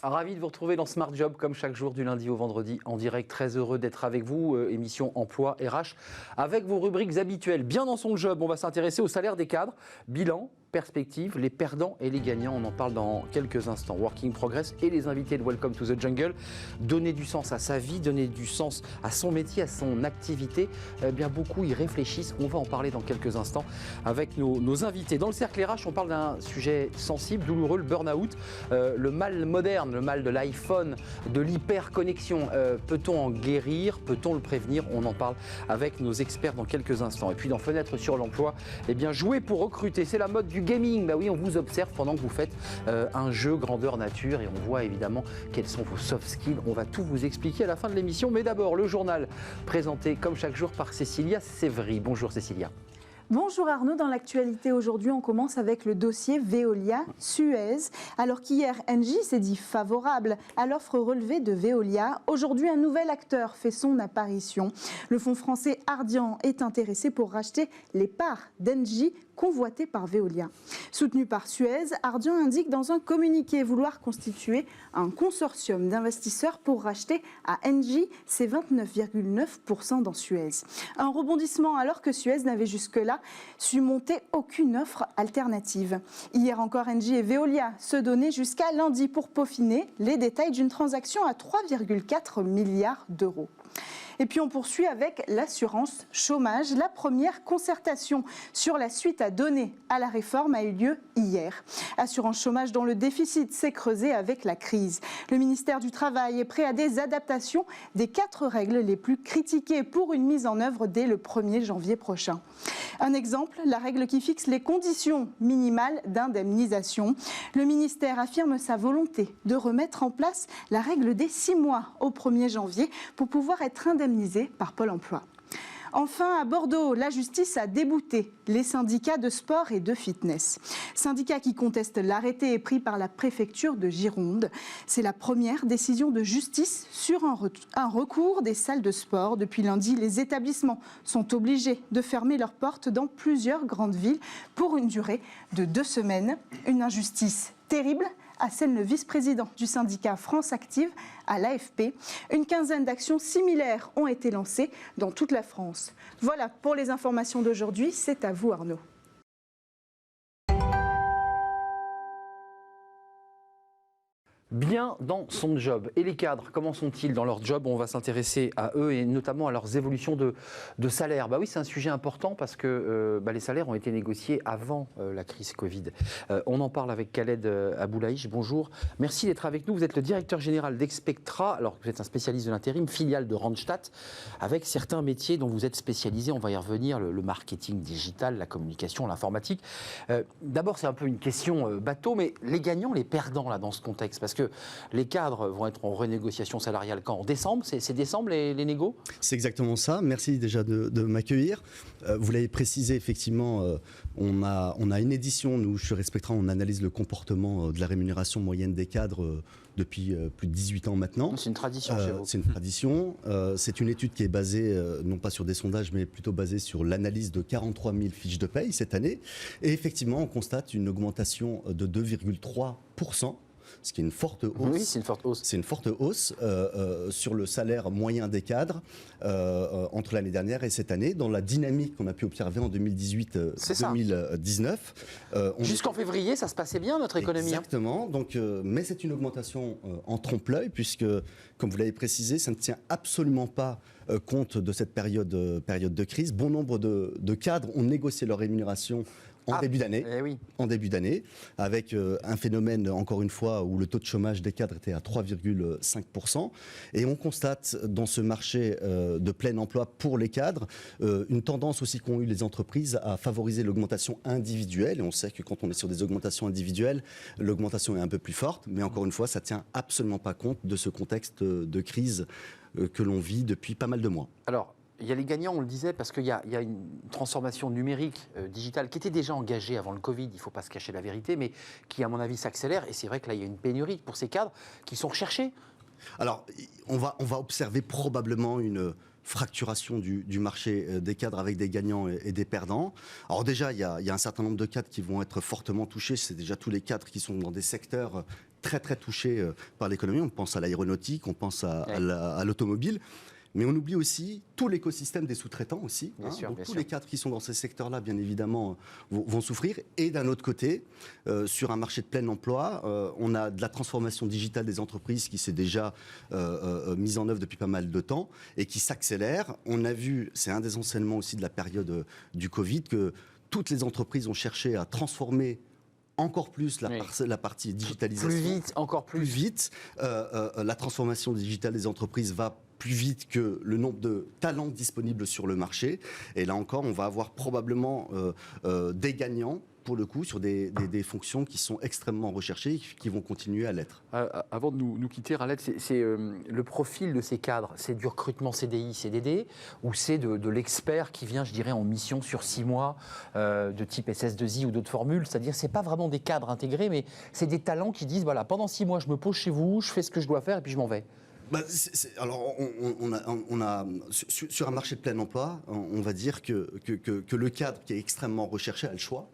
Ravi de vous retrouver dans Smart Job comme chaque jour du lundi au vendredi en direct. Très heureux d'être avec vous. Émission Emploi RH avec vos rubriques habituelles. Bien dans son job, on va s'intéresser au salaire des cadres, bilan, perspective, les perdants et les gagnants. On en parle dans quelques instants. Working Progress et les invités de Welcome to the Jungle. Donner du sens à sa vie, donner du sens à son métier, à son activité. Bien beaucoup y réfléchissent. On va en parler dans quelques instants avec nos invités. Dans le cercle RH, on parle d'un sujet sensible, douloureux, le burn-out, le mal moderne, le mal de l'iPhone, de l'hyperconnexion. Peut-on en guérir? Peut-on le prévenir? On en parle avec nos experts dans quelques instants. Et puis dans Fenêtre sur l'emploi, eh bien jouer pour recruter, c'est la mode du gaming. Bah oui, on vous observe pendant que vous faites un jeu grandeur nature et on voit évidemment quels sont vos soft skills. On va tout vous expliquer à la fin de l'émission. Mais d'abord, le journal présenté comme chaque jour par Cécilia Sévry. Bonjour Cécilia. Bonjour Arnaud, dans l'actualité aujourd'hui, on commence avec le dossier Veolia-Suez. Alors qu'hier, Engie s'est dit favorable à l'offre relevée de Veolia, aujourd'hui un nouvel acteur fait son apparition. Le fonds français Ardian est intéressé pour racheter les parts d'Engie convoitées par Veolia. Soutenu par Suez, Ardian indique dans un communiqué vouloir constituer un consortium d'investisseurs pour racheter à Engie ses 29,9% dans Suez. Un rebondissement alors que Suez n'avait jusque-là su monter aucune offre alternative. Hier encore, Engie et Veolia se donnaient jusqu'à lundi pour peaufiner les détails d'une transaction à 3,4 milliards d'euros. Et puis on poursuit avec l'assurance chômage. La première concertation sur la suite à donner à la réforme a eu lieu hier. Assurance chômage dont le déficit s'est creusé avec la crise. Le ministère du Travail est prêt à des adaptations des 4 règles les plus critiquées pour une mise en œuvre dès le 1er janvier prochain. Un exemple, la règle qui fixe les conditions minimales d'indemnisation. Le ministère affirme sa volonté de remettre en place la règle des 6 mois au 1er janvier pour pouvoir être indemnisé par Pôle emploi. Enfin, à Bordeaux, la justice a débouté les syndicats de sport et de fitness. Syndicats qui contestent l'arrêté pris par la préfecture de Gironde. C'est la première décision de justice sur un recours des salles de sport. Depuis lundi, les établissements sont obligés de fermer leurs portes dans plusieurs grandes villes pour une durée de 2 semaines. Une injustice terrible, assène le vice-président du syndicat France Active à l'AFP. Une quinzaine d'actions similaires ont été lancées dans toute la France. Voilà pour les informations d'aujourd'hui. C'est à vous Arnaud. Bien dans son job. Et les cadres, comment sont-ils dans leur job? On va s'intéresser à eux et notamment à leurs évolutions de salaire. Bah oui, c'est un sujet important parce que les salaires ont été négociés avant la crise Covid. On en parle avec Khaled Aboulaïch. Bonjour. Merci d'être avec nous. Vous êtes le directeur général d'Expectra. Alors, vous êtes un spécialiste de l'intérim, filiale de Randstad, avec certains métiers dont vous êtes spécialisé. On va y revenir, le marketing digital, la communication, l'informatique. D'abord, c'est un peu une question bateau, mais les gagnants, les perdants là, dans ce contexte, parce que les cadres vont être en renégociation salariale quand? En décembre? C'est décembre les négos? C'est exactement ça. Merci déjà de m'accueillir. Vous l'avez précisé, effectivement, on a une édition, nous, chez Expectra, on analyse le comportement de la rémunération moyenne des cadres depuis plus de 18 ans maintenant. C'est une tradition chez vous. C'est une tradition. C'est une étude qui est basée, non pas sur des sondages, mais plutôt basée sur l'analyse de 43 000 fiches de paye cette année. Et effectivement, on constate une augmentation de 2,3%. Ce qui est une forte hausse. Oui, c'est une forte hausse. C'est une forte hausse sur le salaire moyen des cadres entre l'année dernière et cette année, dans la dynamique qu'on a pu observer en 2018-2019. Jusqu'en février, ça se passait bien, notre économie. Exactement. Donc, mais c'est une augmentation en trompe-l'œil, puisque, comme vous l'avez précisé, ça ne tient absolument pas compte de cette période de crise. Bon nombre de cadres ont négocié leur rémunération en début d'année, en début d'année, avec un phénomène, encore une fois, où le taux de chômage des cadres était à 3,5%. Et on constate dans ce marché de plein emploi pour les cadres, une tendance aussi qu'ont eu les entreprises à favoriser l'augmentation individuelle. Et on sait que quand on est sur des augmentations individuelles, l'augmentation est un peu plus forte. Mais encore une fois, ça ne tient absolument pas compte de ce contexte de crise que l'on vit depuis pas mal de mois. Alors, il y a les gagnants, on le disait, parce qu'il y a une transformation numérique, digitale, qui était déjà engagée avant le Covid, il ne faut pas se cacher la vérité, mais qui, à mon avis, s'accélère. Et c'est vrai que là, il y a une pénurie pour ces cadres qui sont recherchés. Alors, on va observer probablement une fracturation du marché des cadres avec des gagnants et des perdants. Alors déjà, il y a un certain nombre de cadres qui vont être fortement touchés. C'est déjà tous les cadres qui sont dans des secteurs très très touchés par l'économie. On pense à l'aéronautique, on pense à l'automobile. Mais on oublie aussi tout l'écosystème des sous-traitants aussi. Donc tous les cadres qui sont dans ces secteurs-là, bien évidemment, vont souffrir. Et d'un autre côté, sur un marché de plein emploi, on a de la transformation digitale des entreprises qui s'est déjà mise en œuvre depuis pas mal de temps et qui s'accélère. On a vu, c'est un des enseignements aussi de la période du Covid, que toutes les entreprises ont cherché à transformer encore plus la partie digitalisation. Plus vite, encore plus vite. La transformation digitale des entreprises va plus vite que le nombre de talents disponibles sur le marché. Et là encore, on va avoir probablement des gagnants, pour le coup, sur des fonctions qui sont extrêmement recherchées et qui vont continuer à l'être. Avant de nous quitter, Raled, c'est le profil de ces cadres, c'est du recrutement CDI, CDD, ou c'est de l'expert qui vient, je dirais, en mission sur 6 mois, de type SS2I ou d'autres formules. C'est-à-dire, c'est pas vraiment des cadres intégrés, mais c'est des talents qui disent, voilà, pendant 6 mois, je me pose chez vous, je fais ce que je dois faire et puis je m'en vais. Alors, on a sur un marché de plein emploi, on va dire que le cadre qui est extrêmement recherché a le choix.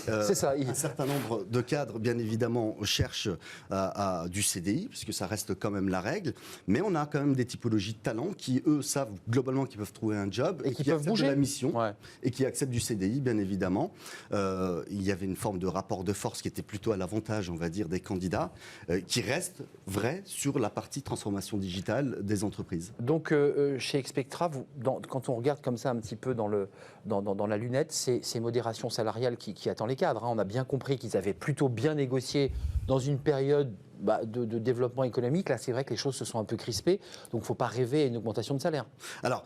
C'est ça. Un certain nombre de cadres, bien évidemment, cherchent à du CDI, puisque ça reste quand même la règle. Mais on a quand même des typologies de talents qui, eux, savent globalement qu'ils peuvent trouver un job et qui peuvent bouger de la mission et qui acceptent du CDI, bien évidemment. Il y avait une forme de rapport de force qui était plutôt à l'avantage, on va dire, des candidats, qui reste vrai sur la partie transformation digitale des entreprises. Donc, chez Expectra, quand on regarde comme ça un petit peu dans la lunette, c'est modération salariale qui attend les cadres. On a bien compris qu'ils avaient plutôt bien négocié dans une période de développement économique. Là, c'est vrai que les choses se sont un peu crispées, donc il ne faut pas rêver à une augmentation de salaire. Alors,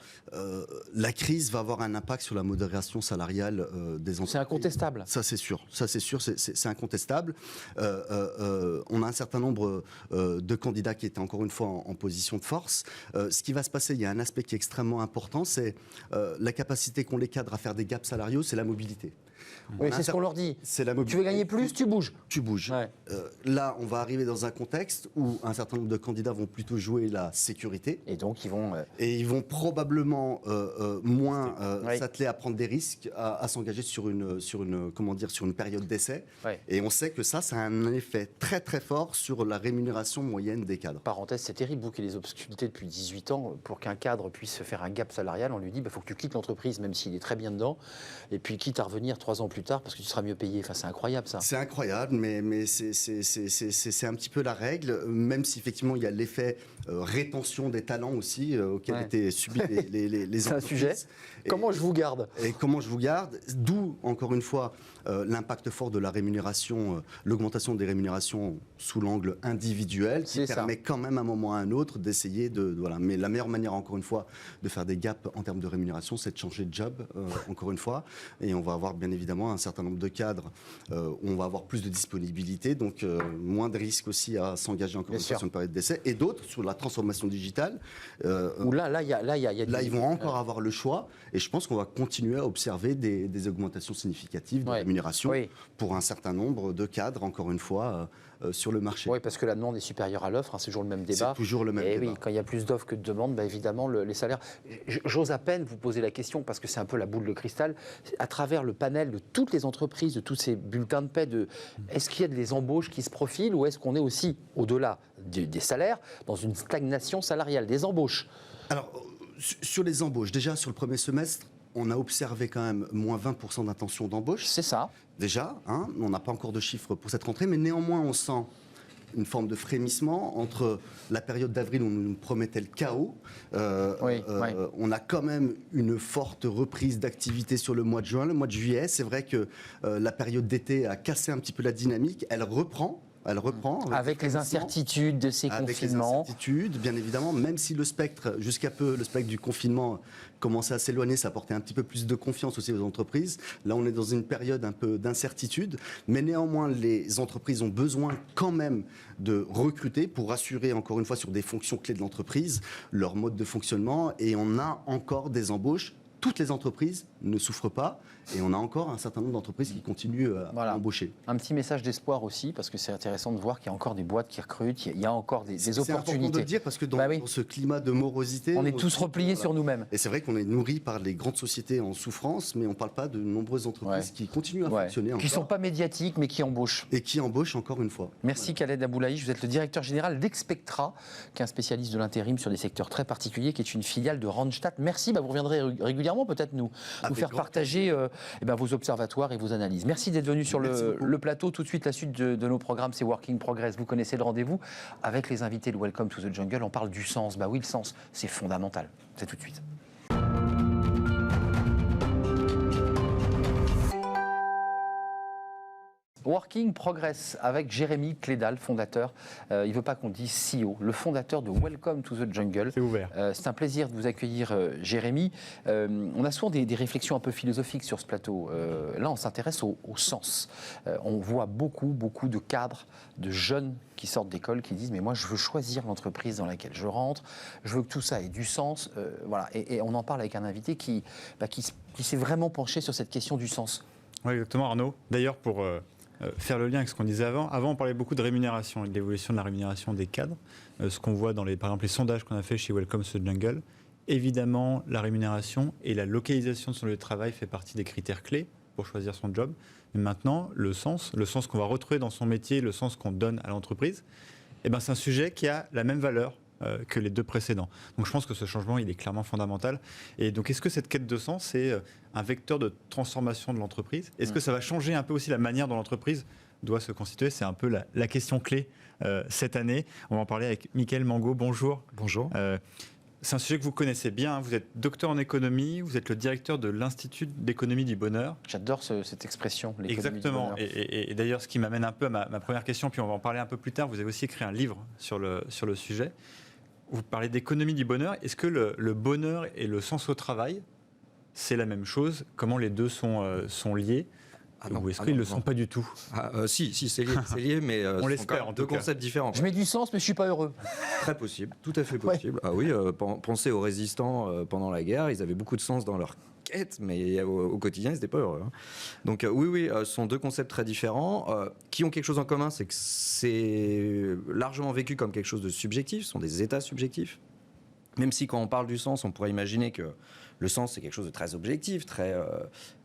la crise va avoir un impact sur la modération salariale des entreprises. C'est incontestable. Ça, c'est sûr. C'est incontestable. On a un certain nombre de candidats qui étaient encore une fois en position de force. Ce qui va se passer, il y a un aspect qui est extrêmement important, c'est la capacité qu'ont les cadres à faire des gaps salariaux, c'est la mobilité. Oui, c'est ce qu'on leur dit. C'est la mobilité. Tu veux gagner plus, tu bouges. Tu bouges. Ouais. Là, on va arriver dans un contexte où un certain nombre de candidats vont plutôt jouer la sécurité. Et donc, ils vont probablement moins s'atteler à prendre des risques, à s'engager sur une période d'essai. Ouais. Et on sait que ça a un effet très très fort sur la rémunération moyenne des cadres. Parenthèse, c'est terrible, vous qui les obscurité depuis 18 ans, pour qu'un cadre puisse faire un gap salarial, on lui dit, faut que tu quittes l'entreprise, même s'il est très bien dedans, et puis quitte à revenir 3 ans plus tard, parce que tu seras mieux payé. Enfin, c'est incroyable, ça. C'est incroyable, mais c'est un petit peu la règle, même si effectivement il y a l'effet rétention des talents aussi, auquel étaient subis les entreprises. C'est un sujet. Comment je vous garde ? Et comment je vous garde ? D'où, encore une fois, l'impact fort de la rémunération, l'augmentation des rémunérations sous l'angle individuel, qui permet quand même à un moment ou à un autre d'essayer de... Voilà. Mais la meilleure manière, encore une fois, de faire des gaps en termes de rémunération, c'est de changer de job, encore une fois. Et on va avoir bien évidemment un certain nombre de cadres où on va avoir plus de disponibilité, donc moins de risques aussi à s'engager encore une fois sur une période d'essai. Et d'autres, sur la transformation digitale, où là, ils vont encore avoir le choix. Et je pense qu'on va continuer à observer des augmentations significatives de rémunération pour un certain nombre de cadres, encore une fois, sur le marché. Oui, parce que la demande est supérieure à l'offre, c'est toujours le même débat. C'est toujours le même débat. Oui, quand il y a plus d'offres que de demandes, évidemment, les salaires... J'ose à peine vous poser la question, parce que c'est un peu la boule de cristal, à travers le panel de toutes les entreprises, de tous ces bulletins de paie, est-ce qu'il y a des embauches qui se profilent, ou est-ce qu'on est aussi, au-delà des salaires, dans une stagnation salariale, des embauches ? Alors, sur les embauches, déjà sur le premier semestre, on a observé quand même moins 20% d'intention d'embauche. C'est ça. Déjà, on n'a pas encore de chiffres pour cette rentrée, mais néanmoins, on sent une forme de frémissement entre la période d'avril où on nous promettait le chaos. On a quand même une forte reprise d'activité sur le mois de juin. Le mois de juillet, c'est vrai que la période d'été a cassé un petit peu la dynamique. Elle reprend. Avec les incertitudes de ces confinements. Avec les incertitudes, bien évidemment, même si le spectre, jusqu'à peu, le spectre du confinement commençait à s'éloigner, ça apportait un petit peu plus de confiance aussi aux entreprises. Là, on est dans une période un peu d'incertitude, mais néanmoins, les entreprises ont besoin quand même de recruter pour assurer, encore une fois, sur des fonctions clés de l'entreprise, leur mode de fonctionnement, et on a encore des embauches. Toutes les entreprises ne souffrent pas. Et on a encore un certain nombre d'entreprises qui continuent à embaucher. Un petit message d'espoir aussi, parce que c'est intéressant de voir qu'il y a encore des boîtes qui recrutent, il y a encore des C'est opportunités. important de le dire parce que dans ce climat de morosité... On est tous repliés sur nous-mêmes. Et c'est vrai qu'on est nourri par les grandes sociétés en souffrance, mais on ne parle pas de nombreuses entreprises qui continuent à fonctionner encore. Qui ne sont pas médiatiques, mais qui embauchent. Et qui embauchent encore une fois. Merci Khaled Aboulaïch, vous êtes le directeur général d'Expectra, qui est un spécialiste de l'intérim sur des secteurs très particuliers, qui est une filiale de Randstad. Merci, vous reviendrez régulièrement peut-être nous faire partager vos observations et vos analyses. Merci d'être venu sur le plateau. Tout de suite, la suite de nos programmes, c'est Working Progress. Vous connaissez le rendez-vous avec les invités de Welcome to the Jungle. On parle du sens. Oui, le sens, c'est fondamental. C'est tout de suite. Working Progress avec Jérémy Clédal, fondateur. Il ne veut pas qu'on dise CEO, le fondateur de Welcome to the Jungle. C'est ouvert. C'est un plaisir de vous accueillir, Jérémy. On a souvent des réflexions un peu philosophiques sur ce plateau. Là, on s'intéresse au sens. On voit beaucoup de cadres, de jeunes qui sortent d'école, qui disent « mais moi, je veux choisir l'entreprise dans laquelle je rentre, je veux que tout ça ait du sens. » Voilà. Et on en parle avec un invité qui s'est vraiment penché sur cette question du sens. Oui, exactement, Arnaud. D'ailleurs, pour faire le lien avec ce qu'on disait avant. Avant, on parlait beaucoup de rémunération et de l'évolution de la rémunération des cadres. Ce qu'on voit dans par exemple, les sondages qu'on a fait chez Welcome to the Jungle. Évidemment, la rémunération et la localisation de son lieu de travail fait partie des critères clés pour choisir son job. Mais maintenant, le sens qu'on va retrouver dans son métier, le sens qu'on donne à l'entreprise, c'est un sujet qui a la même valeur que les deux précédents. Donc je pense que ce changement, il est clairement fondamental. Et donc est-ce que cette quête de sens, c'est un vecteur de transformation de l'entreprise ? Est-ce que ça va changer un peu aussi la manière dont l'entreprise doit se constituer ? C'est un peu la question clé cette année. On va en parler avec Mickaël Mangot. Bonjour. Bonjour. C'est un sujet que vous connaissez bien. Vous êtes docteur en économie, vous êtes le directeur de l'Institut d'économie du bonheur. J'adore cette expression, l'économie Exactement. du bonheur. Et d'ailleurs, ce qui m'amène un peu à ma première question, puis on va en parler un peu plus tard, vous avez aussi écrit un livre sur le sujet. Vous parlez d'économie du bonheur. Est-ce que le bonheur et le sens au travail, c'est la même chose ? Comment les deux sont liés ? Ou est-ce qu'ils ne le sont pas du tout ? Si, c'est lié, mais on l'espère, en deux tout cas. concepts différents. Je mets du sens, mais je ne suis pas heureux. Très possible, tout à fait possible. Ah oui, pensez aux résistants pendant la guerre, ils avaient beaucoup de sens dans leur quête, mais au quotidien, ils n'étaient pas heureux. Donc oui, ce sont deux concepts très différents, qui ont quelque chose en commun, c'est que c'est largement vécu comme quelque chose de subjectif, ce sont des états subjectifs. Même si quand on parle du sens, on pourrait imaginer que le sens, c'est quelque chose de très objectif, très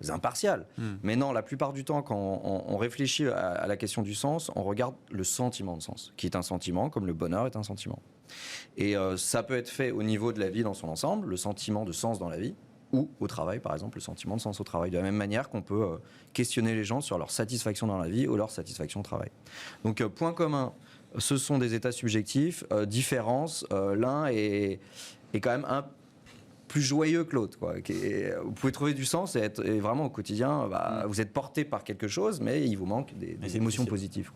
impartial. Mais non, la plupart du temps, quand on réfléchit à la question du sens, on regarde le sentiment de sens, qui est un sentiment, comme le bonheur est un sentiment. Et ça peut être fait au niveau de la vie dans son ensemble, le sentiment de sens dans la vie, ou au travail, par exemple, le sentiment de sens au travail. De la même manière qu'on peut questionner les gens sur leur satisfaction dans la vie ou leur satisfaction au travail. Donc, point commun, ce sont des états subjectifs, différence, l'un est quand même un plus joyeux que l'autre. Vous pouvez trouver du sens et vraiment au quotidien, vous êtes porté par quelque chose, mais il vous manque des émotions positives.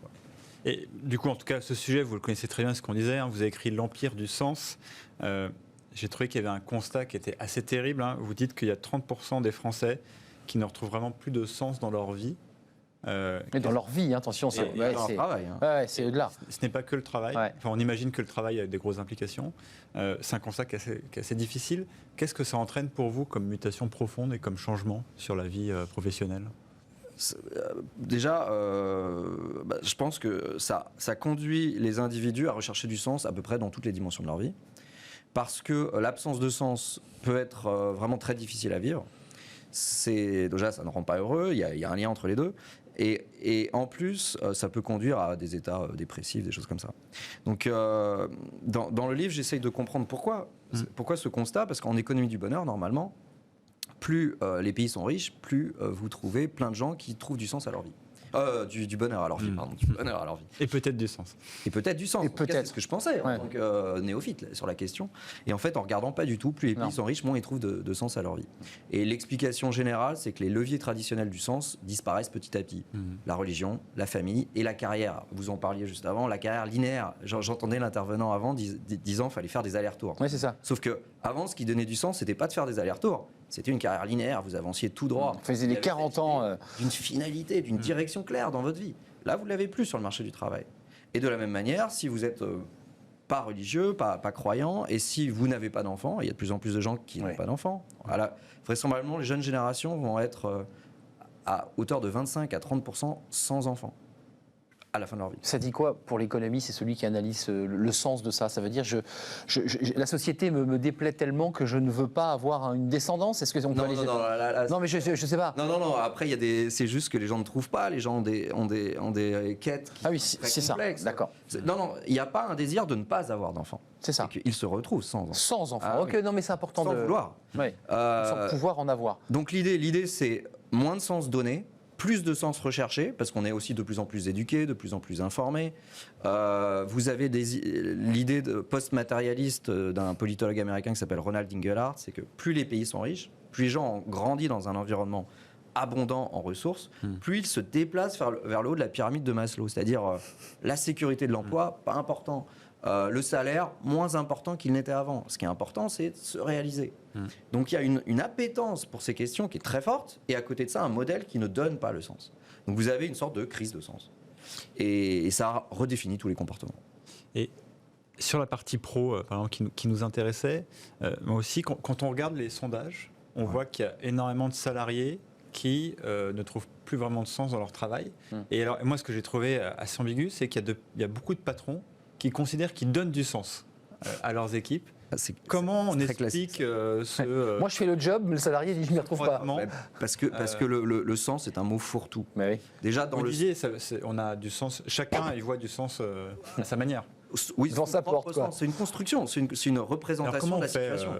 Et du coup, en tout cas, ce sujet, vous le connaissez très bien, ce qu'on disait, vous avez écrit L'Empire du sens. J'ai trouvé qu'il y avait un constat qui était assez terrible. Vous dites qu'il y a 30% des Français qui ne retrouvent vraiment plus de sens dans leur vie. Mais dans leur vie, attention, c'est leur travail. c'est au-delà. Ce n'est pas que le travail. Ouais. Enfin, on imagine que le travail a des grosses implications. C'est un constat qui est assez difficile. Qu'est-ce que ça entraîne pour vous comme mutation profonde et comme changement sur la vie professionnelle ? Déjà, je pense que ça conduit les individus à rechercher du sens à peu près dans toutes les dimensions de leur vie. Parce que l'absence de sens peut être vraiment très difficile à vivre. Déjà, ça ne rend pas heureux, il y a un lien entre les deux. Et en plus, ça peut conduire à des états dépressifs, des choses comme ça. Donc, dans le livre, j'essaye de comprendre pourquoi ce constat. Parce qu'en économie du bonheur, normalement, plus les pays sont riches, plus vous trouvez plein de gens qui trouvent du sens à leur vie. Du bonheur à leur vie, pardon. Du bonheur à leur vie. Et peut-être du sens. Et peut-être du sens. Et En tout cas, peut-être. c'est ce que je pensais en tant que néophyte sur la question. Et en fait, en regardant pas du tout, plus les pays sont riches, moins ils trouvent de sens à leur vie. Et l'explication générale, c'est que les leviers traditionnels du sens disparaissent petit à petit. La religion, la famille et la carrière. Vous en parliez juste avant, la carrière linéaire. J'entendais l'intervenant avant disant qu'il fallait faire des allers-retours. Oui, c'est ça. Sauf que avant, ce qui donnait du sens, c'était pas de faire des allers-retours. C'était une carrière linéaire, vous avanciez tout droit. On faisait les 40 ans. D'une finalité, d'une direction claire dans votre vie. Là, vous ne l'avez plus sur le marché du travail. Et de la même manière, si vous êtes pas religieux, pas croyants. Et si vous n'avez pas d'enfants, il y a de plus en plus de gens qui n'ont pas d'enfants. Voilà. Vraisemblablement, les jeunes générations vont être à hauteur de 25 à 30% sans enfants à la fin de leur vie. Ça dit quoi pour l'économie? C'est celui qui analyse le sens de ça. Ça veut dire la société me déplaît tellement que je ne veux pas avoir une descendance. Est-ce que on peut aller... Non, mais je sais pas. Non. Après, c'est juste que les gens ne trouvent pas. Les gens ont des quêtes qui sont très complexes. D'accord. Non, il n'y a pas un désir de ne pas avoir d'enfants. C'est ça. Ils se retrouvent sans enfants. Sans enfants. Ah, ok, oui. non, mais c'est important sans de vouloir. Ouais. Sans pouvoir en avoir. Donc l'idée, c'est moins de sens donné, plus de sens recherché, parce qu'on est aussi de plus en plus éduqué, de plus en plus informé. Vous avez l'idée post-matérialiste d'un politologue américain qui s'appelle Ronald Inglehart, c'est que plus les pays sont riches, plus les gens ont grandi dans un environnement abondant en ressources, plus ils se déplacent vers le haut de la pyramide de Maslow, c'est-à-dire la sécurité de l'emploi, pas important. Le salaire, moins important qu'il n'était avant. Ce qui est important, c'est de se réaliser. Donc il y a une appétence pour ces questions qui est très forte, et à côté de ça, un modèle qui ne donne pas le sens. Donc vous avez une sorte de crise de sens. Et ça redéfinit tous les comportements. Et sur la partie pro, par exemple, qui nous intéressait, moi aussi, quand on regarde les sondages, on voit qu'il y a énormément de salariés qui ne trouvent plus vraiment de sens dans leur travail. Et alors, moi, ce que j'ai trouvé assez ambigu, c'est qu'il y a beaucoup de patrons qui considèrent qu'ils donnent du sens à leurs équipes. Comment on explique Moi, je fais le job, mais le salarié dit je ne m'y retrouve pas. Parce que le sens est un mot fourre-tout. Mais oui. Déjà, dans Olivier, on a du sens. Chacun y voit du sens à sa manière. Oui, devant sa porte, quoi. C'est une construction, c'est une représentation de la situation.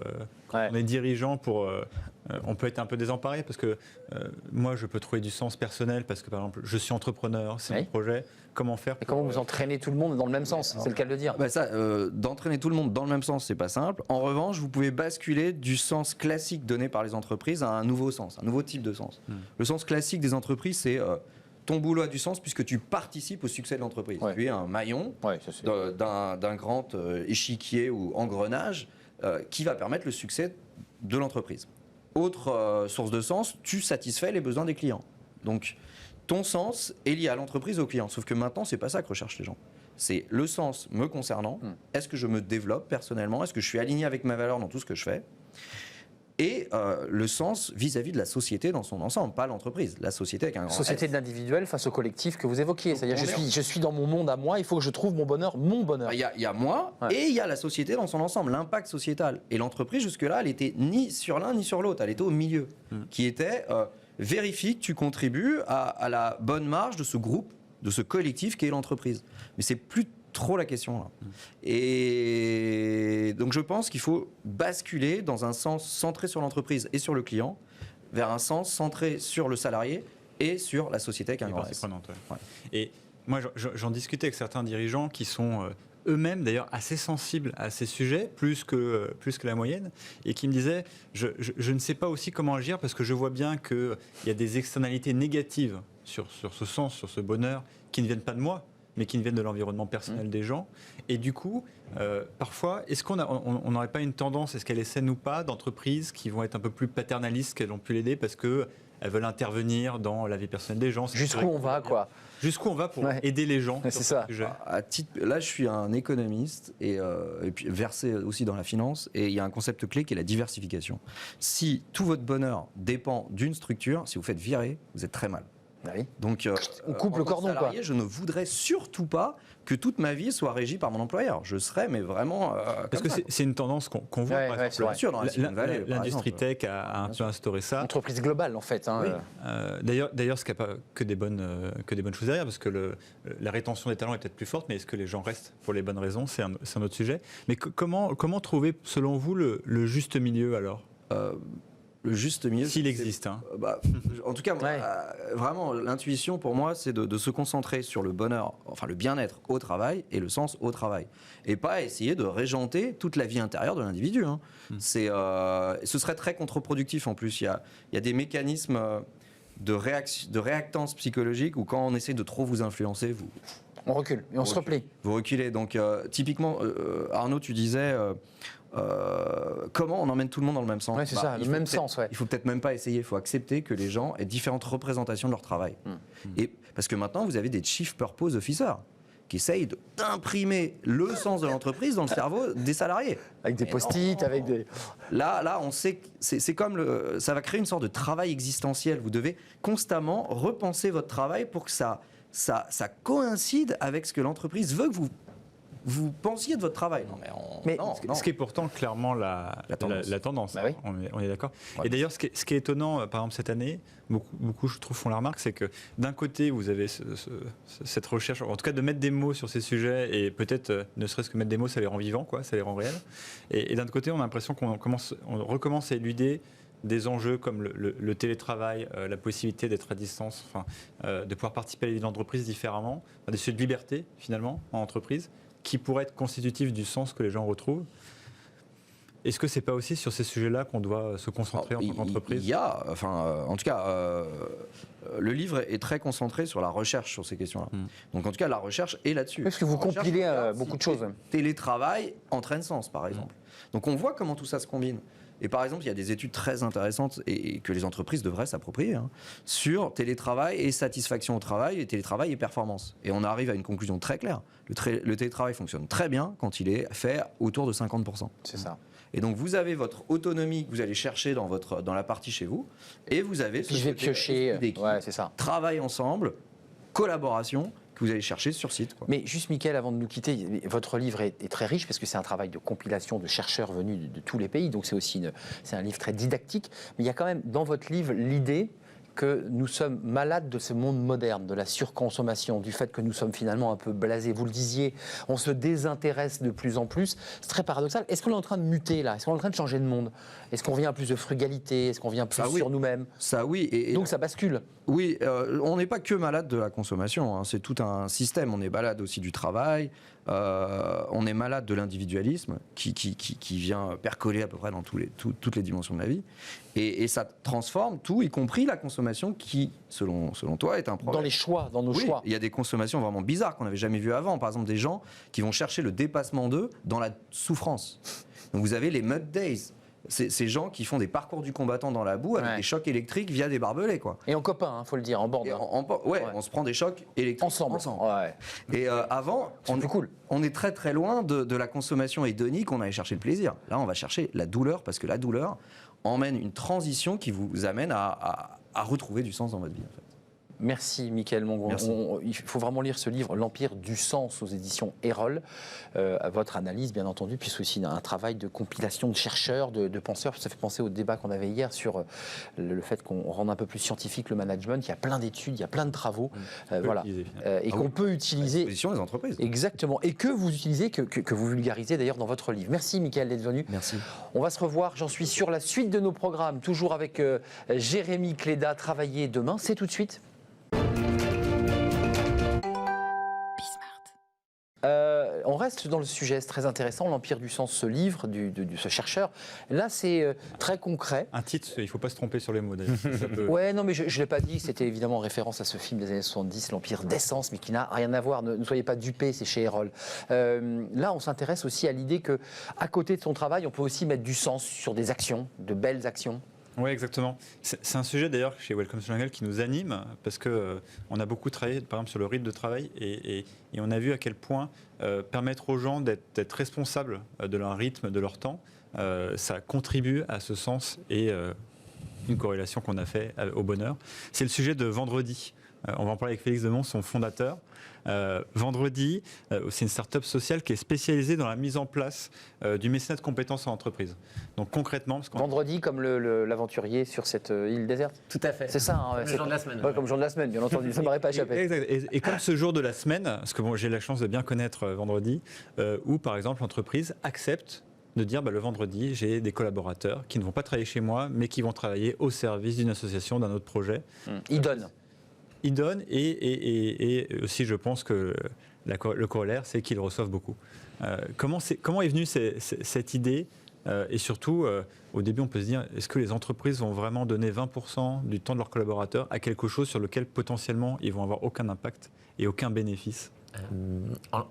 On est dirigeant pour. On peut être un peu désemparé parce que moi, je peux trouver du sens personnel parce que, par exemple, je suis entrepreneur, c'est mon projet. Comment faire Et comment vous entraînez tout le monde dans le même sens? C'est le cas de le dire. D'entraîner tout le monde dans le même sens, c'est pas simple. En revanche, vous pouvez basculer du sens classique donné par les entreprises à un nouveau sens, un nouveau type de sens. Le sens classique des entreprises, c'est ton boulot a du sens puisque tu participes au succès de l'entreprise. Tu es un maillon d'un grand échiquier ou engrenage qui va permettre le succès de l'entreprise. Autre source de sens, tu satisfais les besoins des clients. Donc, ton sens est lié à l'entreprise, au client. Sauf que maintenant, c'est pas ça que recherchent les gens. C'est le sens me concernant. Est-ce que je me développe personnellement? Est-ce que je suis aligné avec ma valeur dans tout ce que je fais? Et le sens vis-à-vis de la société dans son ensemble, pas l'entreprise, la société avec un grand Société S. de l'individuel face au collectif que vous évoquiez. C'est-à-dire, je suis dans mon monde à moi, il faut que je trouve mon bonheur. Il y a moi et il y a la société dans son ensemble, l'impact sociétal. Et l'entreprise, jusque-là, elle était ni sur l'un ni sur l'autre, elle était au milieu, qui était vérifie que tu contribues à la bonne marge de ce groupe, de ce collectif qu'est l'entreprise. Mais c'est plus trop la question là. Et donc je pense qu'il faut basculer dans un sens centré sur l'entreprise et sur le client, vers un sens centré sur le salarié et sur la société avec un grand S. Et moi, j'en discutais avec certains dirigeants qui sont eux-mêmes d'ailleurs assez sensibles à ces sujets, plus que la moyenne, et qui me disaient je ne sais pas aussi comment agir parce que je vois bien qu'il y a des externalités négatives sur ce sens, sur ce bonheur, qui ne viennent pas de moi, mais qui viennent de l'environnement personnel des gens. Et du coup, parfois, est-ce qu'on n'aurait pas une tendance, est-ce qu'elle est saine ou pas, d'entreprises qui vont être un peu plus paternalistes qu'elles ont pu l'aider parce qu'elles veulent intervenir dans la vie personnelle des gens? Jusqu'où on va, quoi? Jusqu'où on va pour aider les gens? C'est ça. Là, je suis un économiste et puis versé aussi dans la finance. Et il y a un concept clé qui est la diversification. Si tout votre bonheur dépend d'une structure, si vous faites virer, vous êtes très mal. Oui. Donc, on coupe le cordon, salarié, quoi. Je ne voudrais surtout pas que toute ma vie soit régie par mon employeur. Je serais, mais vraiment. Parce que c'est une tendance qu'on voit. Ouais, par ouais, exemple, c'est vrai. sûr, dans la Silicon Valley, par l'industrie exemple. tech a un peu instauré ça. Entreprise globale, en fait. Hein. Oui. D'ailleurs, ce qui n'a pas que des bonnes choses derrière, parce que la rétention des talents est peut-être plus forte, mais est-ce que les gens restent pour les bonnes raisons? C'est un autre sujet. Mais comment trouver, selon vous, le juste milieu alors? Le juste milieu. S'il existe. Hein. En tout cas, vraiment, l'intuition pour moi, c'est de se concentrer sur le bonheur, enfin le bien-être au travail et le sens au travail. Et pas essayer de régenter toute la vie intérieure de l'individu. Hein. Ce serait très contre-productif en plus. Il y a des mécanismes de réactance psychologique où quand on essaie de trop vous influencer, on recule et on se replie. Vous reculez. Donc, typiquement, Arnaud, tu disais. Comment on emmène tout le monde dans le même sens? Ouais, c'est ça, le même sens. Il faut peut-être même pas essayer, il faut accepter que les gens aient différentes représentations de leur travail. Et parce que maintenant, vous avez des chief purpose officers qui essayent d'imprimer le sens de l'entreprise dans le cerveau des salariés. Avec des post-it, avec des... Là, on sait que c'est comme ça va créer une sorte de travail existentiel. Vous devez constamment repenser votre travail pour que ça coïncide avec ce que l'entreprise veut que vous pensiez de votre travail. Ce qui est pourtant clairement la tendance. Bah oui. On est d'accord. Ouais. Et d'ailleurs, ce qui est étonnant, par exemple, cette année, beaucoup, je trouve, font la remarque, c'est que d'un côté, vous avez cette recherche, en tout cas de mettre des mots sur ces sujets, et peut-être, ne serait-ce que mettre des mots, ça les rend vivants, quoi, ça les rend réels. Et d'un autre côté, on a l'impression qu'on recommence à éluder des enjeux comme le télétravail, la possibilité d'être à distance, de pouvoir participer à la vie de l'entreprise différemment, des sujets de liberté, finalement, en entreprise, qui pourrait être constitutif du sens que les gens retrouvent. Est-ce que c'est pas aussi sur ces sujets-là qu'on doit se concentrer en tant qu'entreprise ? Il y a, en tout cas, le livre est très concentré sur la recherche sur ces questions-là. Donc en tout cas, la recherche est là-dessus. Parce que vous compilez beaucoup de choses. Télétravail entraîne sens, par exemple. Donc on voit comment tout ça se combine. Et par exemple, il y a des études très intéressantes et que les entreprises devraient s'approprier sur télétravail et satisfaction au travail, et télétravail et performance. Et on arrive à une conclusion très claire. Le télétravail fonctionne très bien quand il est fait autour de 50%. C'est ça. Et donc vous avez votre autonomie que vous allez chercher dans la partie chez vous, et vous avez Puis je vais piocher. d'équipe, Ouais, c'est ça. travail ensemble, collaboration, que vous allez chercher sur site, quoi. Mais juste, Mickaël, avant de nous quitter, votre livre est très riche parce que c'est un travail de compilation de chercheurs venus de tous les pays. Donc c'est aussi c'est un livre très didactique. Mais il y a quand même dans votre livre l'idée que nous sommes malades de ce monde moderne, de la surconsommation, du fait que nous sommes finalement un peu blasés. Vous le disiez, on se désintéresse de plus en plus. C'est très paradoxal. Est-ce qu'on est en train de muter là ? Est-ce qu'on est en train de changer de monde ? Est-ce qu'on vient à plus de frugalité ? Est-ce qu'on vient plus sur nous-mêmes ? Ça oui. Et donc ça bascule. Oui, on n'est pas que malade de la consommation, c'est tout un système. On est malade aussi du travail, on est malade de l'individualisme qui vient percoler à peu près dans toutes les dimensions de la vie. Et ça transforme tout, y compris la consommation qui, selon toi, est un problème. Dans les choix, dans nos choix. Il y a des consommations vraiment bizarres qu'on n'avait jamais vues avant. Par exemple, des gens qui vont chercher le dépassement d'eux dans la souffrance. Donc vous avez les mud days. Ces gens qui font des parcours du combattant dans la boue avec des chocs électriques via des barbelés, quoi. Et en copain, faut le dire, en bande. On se prend des chocs électriques ensemble. Ouais. Et avant, on est très très loin de la consommation hédonique, on allait chercher le plaisir. Là, on va chercher la douleur, parce que la douleur emmène une transition qui vous amène à retrouver du sens dans votre vie, en fait. Merci Mickaël Mongon. Merci. Il faut vraiment lire ce livre, L'Empire du Sens, aux éditions Erol. À votre analyse, bien entendu, puis c'est aussi un travail de compilation de chercheurs, de penseurs. Ça fait penser au débat qu'on avait hier sur le fait qu'on rende un peu plus scientifique le management. Il y a plein d'études, il y a plein de travaux, voilà, et qu'on peut utiliser. À disposition des entreprises. Exactement, et que vous utilisez, que vous vulgarisez d'ailleurs dans votre livre. Merci Mickaël d'être venu. Merci. On va se revoir, j'en suis sur la suite de nos programmes, toujours avec Jérémy Cléda, Travailler demain. C'est tout de suite. On reste dans le sujet, c'est très intéressant, L'Empire du Sens, ce livre de ce chercheur. Là, c'est très concret. Un titre, il ne faut pas se tromper sur les mots d'ailleurs. Ouais, non, mais je ne l'ai pas dit, c'était évidemment en référence à ce film des années 70, L'Empire d'Essence, mais qui n'a rien à voir, ne soyez pas dupés, c'est chez Erol. Là, on s'intéresse aussi à l'idée qu'à côté de son travail, on peut aussi mettre du sens sur des actions, de belles actions. Oui, exactement. C'est un sujet d'ailleurs chez Welcome to Jungle qui nous anime parce que on a beaucoup travaillé, par exemple, sur le rythme de travail et on a vu à quel point permettre aux gens d'être responsables de leur rythme, de leur temps, ça contribue à ce sens et une corrélation qu'on a fait au bonheur. C'est le sujet de Vendredi. On va en parler avec Félix Demont, son fondateur. Vendredi, c'est une start-up sociale qui est spécialisée dans la mise en place du mécénat de compétences en entreprise. Donc concrètement, Vendredi, comme l'aventurier sur cette île déserte. Tout à fait. C'est ça. Hein, le jour de la semaine. Ouais, comme jour de la semaine, bien entendu. Ça ne m'aurait pas échappé. Et comme ce jour de la semaine, parce que j'ai la chance de bien connaître Vendredi, où par exemple l'entreprise accepte de dire le vendredi, j'ai des collaborateurs qui ne vont pas travailler chez moi, mais qui vont travailler au service d'une association, d'un autre projet. Ils donnent. Ils donnent et aussi je pense que le corollaire, c'est qu'ils reçoivent beaucoup. Comment est venue cette idée et surtout, au début, on peut se dire, est-ce que les entreprises vont vraiment donner 20% du temps de leurs collaborateurs à quelque chose sur lequel potentiellement ils vont avoir aucun impact et aucun bénéfice ?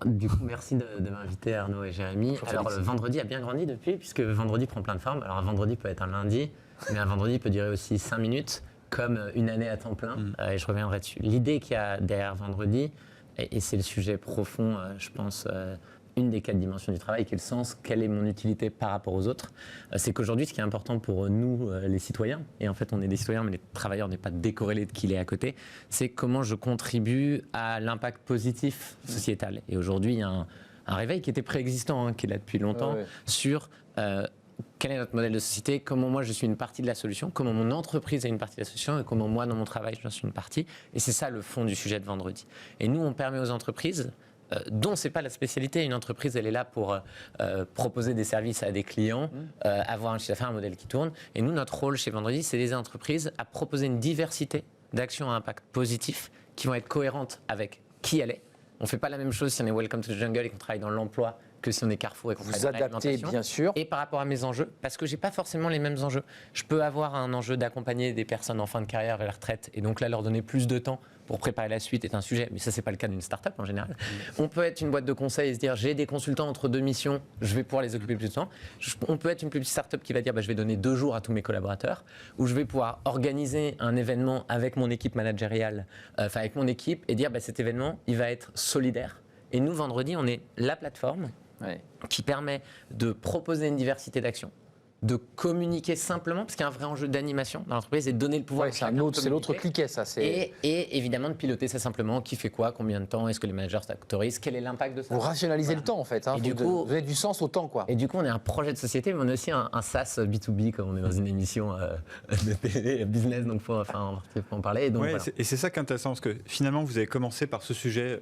Du coup, merci de m'inviter, Arnaud et Jérémy. Alors, le vendredi a bien grandi depuis, puisque vendredi prend plein de formes. Alors, un vendredi peut être un lundi, mais un vendredi peut durer aussi 5 minutes, comme une année à temps plein. Et je reviendrai dessus. L'idée qu'il y a derrière Vendredi, Et c'est le sujet profond, je pense, une des 4 dimensions du travail, qui est le sens, quelle est mon utilité par rapport aux autres. C'est qu'aujourd'hui, ce qui est important pour nous, les citoyens, et en fait on est des citoyens, mais les travailleurs n'est pas décorrélé de qui il est à côté, c'est comment je contribue à l'impact positif sociétal. Et aujourd'hui, il y a un réveil qui était préexistant, qui est là depuis longtemps, sur quel est notre modèle de société, comment moi je suis une partie de la solution, comment mon entreprise est une partie de la solution et comment moi dans mon travail je suis une partie. Et c'est ça le fond du sujet de vendredi. Et nous on permet aux entreprises, dont c'est pas la spécialité, une entreprise elle est là pour proposer des services à des clients, avoir un chiffre d'affaires, un modèle qui tourne. Et nous notre rôle chez Vendredi c'est d'aider les entreprises à proposer une diversité d'actions à impact positif qui vont être cohérentes avec qui elle est. On ne fait pas la même chose si on est Welcome to the Jungle et qu'on travaille dans l'emploi que si on est Carrefour et qu'on travaille dans l'alimentation. Vous adaptez, bien sûr. Et par rapport à mes enjeux, parce que je n'ai pas forcément les mêmes enjeux. Je peux avoir un enjeu d'accompagner des personnes en fin de carrière vers la retraite et donc là leur donner plus de temps pour préparer la suite est un sujet, mais ça c'est pas le cas d'une start-up en général. On peut être une boîte de conseil et se dire j'ai des consultants entre 2 missions, je vais pouvoir les occuper plus de temps. On peut être une plus petite start-up qui va dire je vais donner 2 jours à tous mes collaborateurs, ou je vais pouvoir organiser un événement avec mon équipe managériale, avec mon équipe et dire cet événement il va être solidaire. Et nous Vendredi on est la plateforme qui permet de proposer une diversité d'actions, de communiquer simplement, parce qu'il y a un vrai enjeu d'animation dans l'entreprise et de donner le pouvoir. C'est l'autre cliquet, ça. Et évidemment de piloter ça simplement, qui fait quoi, combien de temps, est-ce que les managers s'autorisent, quel est l'impact de ça. Vous rationalisez le temps en fait, Et du coup, vous avez du sens au temps, quoi. Et du coup on est un projet de société, mais on est aussi un SaaS B2B, comme on est dans une émission de télé, business, donc faut en parler. Donc, voilà. Et c'est ça qui est intéressant, parce que finalement vous avez commencé par ce sujet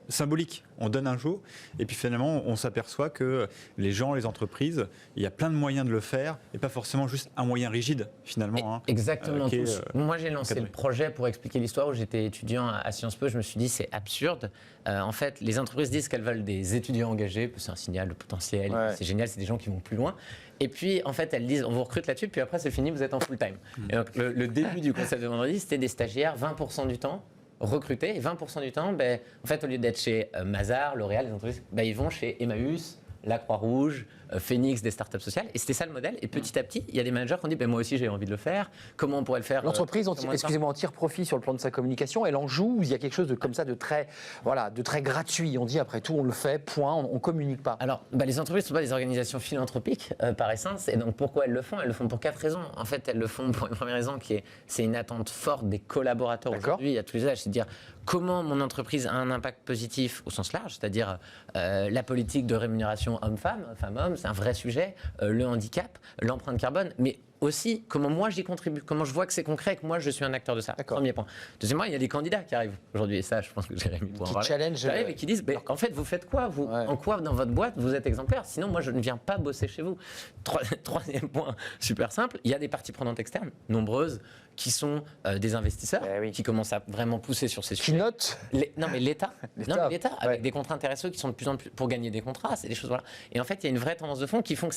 symbolique, on donne un jour, et puis finalement on s'aperçoit que les gens, les entreprises, il y a plein de moyens de le faire, et pas forcément juste un moyen rigide finalement. Exactement. Moi j'ai lancé le projet pour expliquer l'histoire où j'étais étudiant à Sciences Po, je me suis dit c'est absurde. En fait les entreprises disent qu'elles veulent des étudiants engagés, c'est un signal de potentiel, c'est génial, c'est des gens qui vont plus loin. Et puis, en fait, elles disent, on vous recrute là-dessus, puis après, c'est fini, vous êtes en full-time. Et donc, le début du concept de Vendredi, c'était des stagiaires, 20% du temps, recrutés, et 20% du temps, en fait, au lieu d'être chez Mazars, L'Oréal, les entreprises, ils vont chez Emmaüs, la Croix-Rouge, Phoenix, des startups sociales. Et c'était ça le modèle. Et petit à petit, il y a des managers qui ont dit moi aussi j'ai envie de le faire. Comment on pourrait le faire? L'entreprise, excusez-moi, en tire profit sur le plan de sa communication. Elle en joue. Il y a quelque chose de comme ça de très gratuit. On dit après tout, on le fait. Point. On communique pas. Alors, les entreprises ne sont pas des organisations philanthropiques par essence. Et donc pourquoi elles le font? Elles le font pour 4 raisons. En fait, elles le font pour une première raison c'est une attente forte des collaborateurs aujourd'hui. Il y a tous les âges, c'est de dire comment mon entreprise a un impact positif au sens large, c'est-à-dire la politique de rémunération homme-femme, femme-homme, c'est un vrai sujet, le handicap, l'empreinte carbone, mais aussi comment moi j'y contribue, comment je vois que c'est concret et que moi je suis un acteur de ça. Premier point. Deuxièmement, il y a des candidats qui arrivent aujourd'hui, et ça je pense que Jérémy pourra en parler, challenge, qui arrivent et qui disent en fait vous faites quoi vous, en quoi dans votre boîte vous êtes exemplaire, sinon moi je ne viens pas bosser chez vous. Troisième point, super simple, il y a des parties prenantes externes, nombreuses, qui sont des investisseurs qui commencent à vraiment pousser sur ces sujets. Qui notent Non mais l'État, avec des contrats intéressants qui sont de plus en plus pour gagner des contrats, c'est des choses Et en fait, il y a une vraie tendance de fond qui font que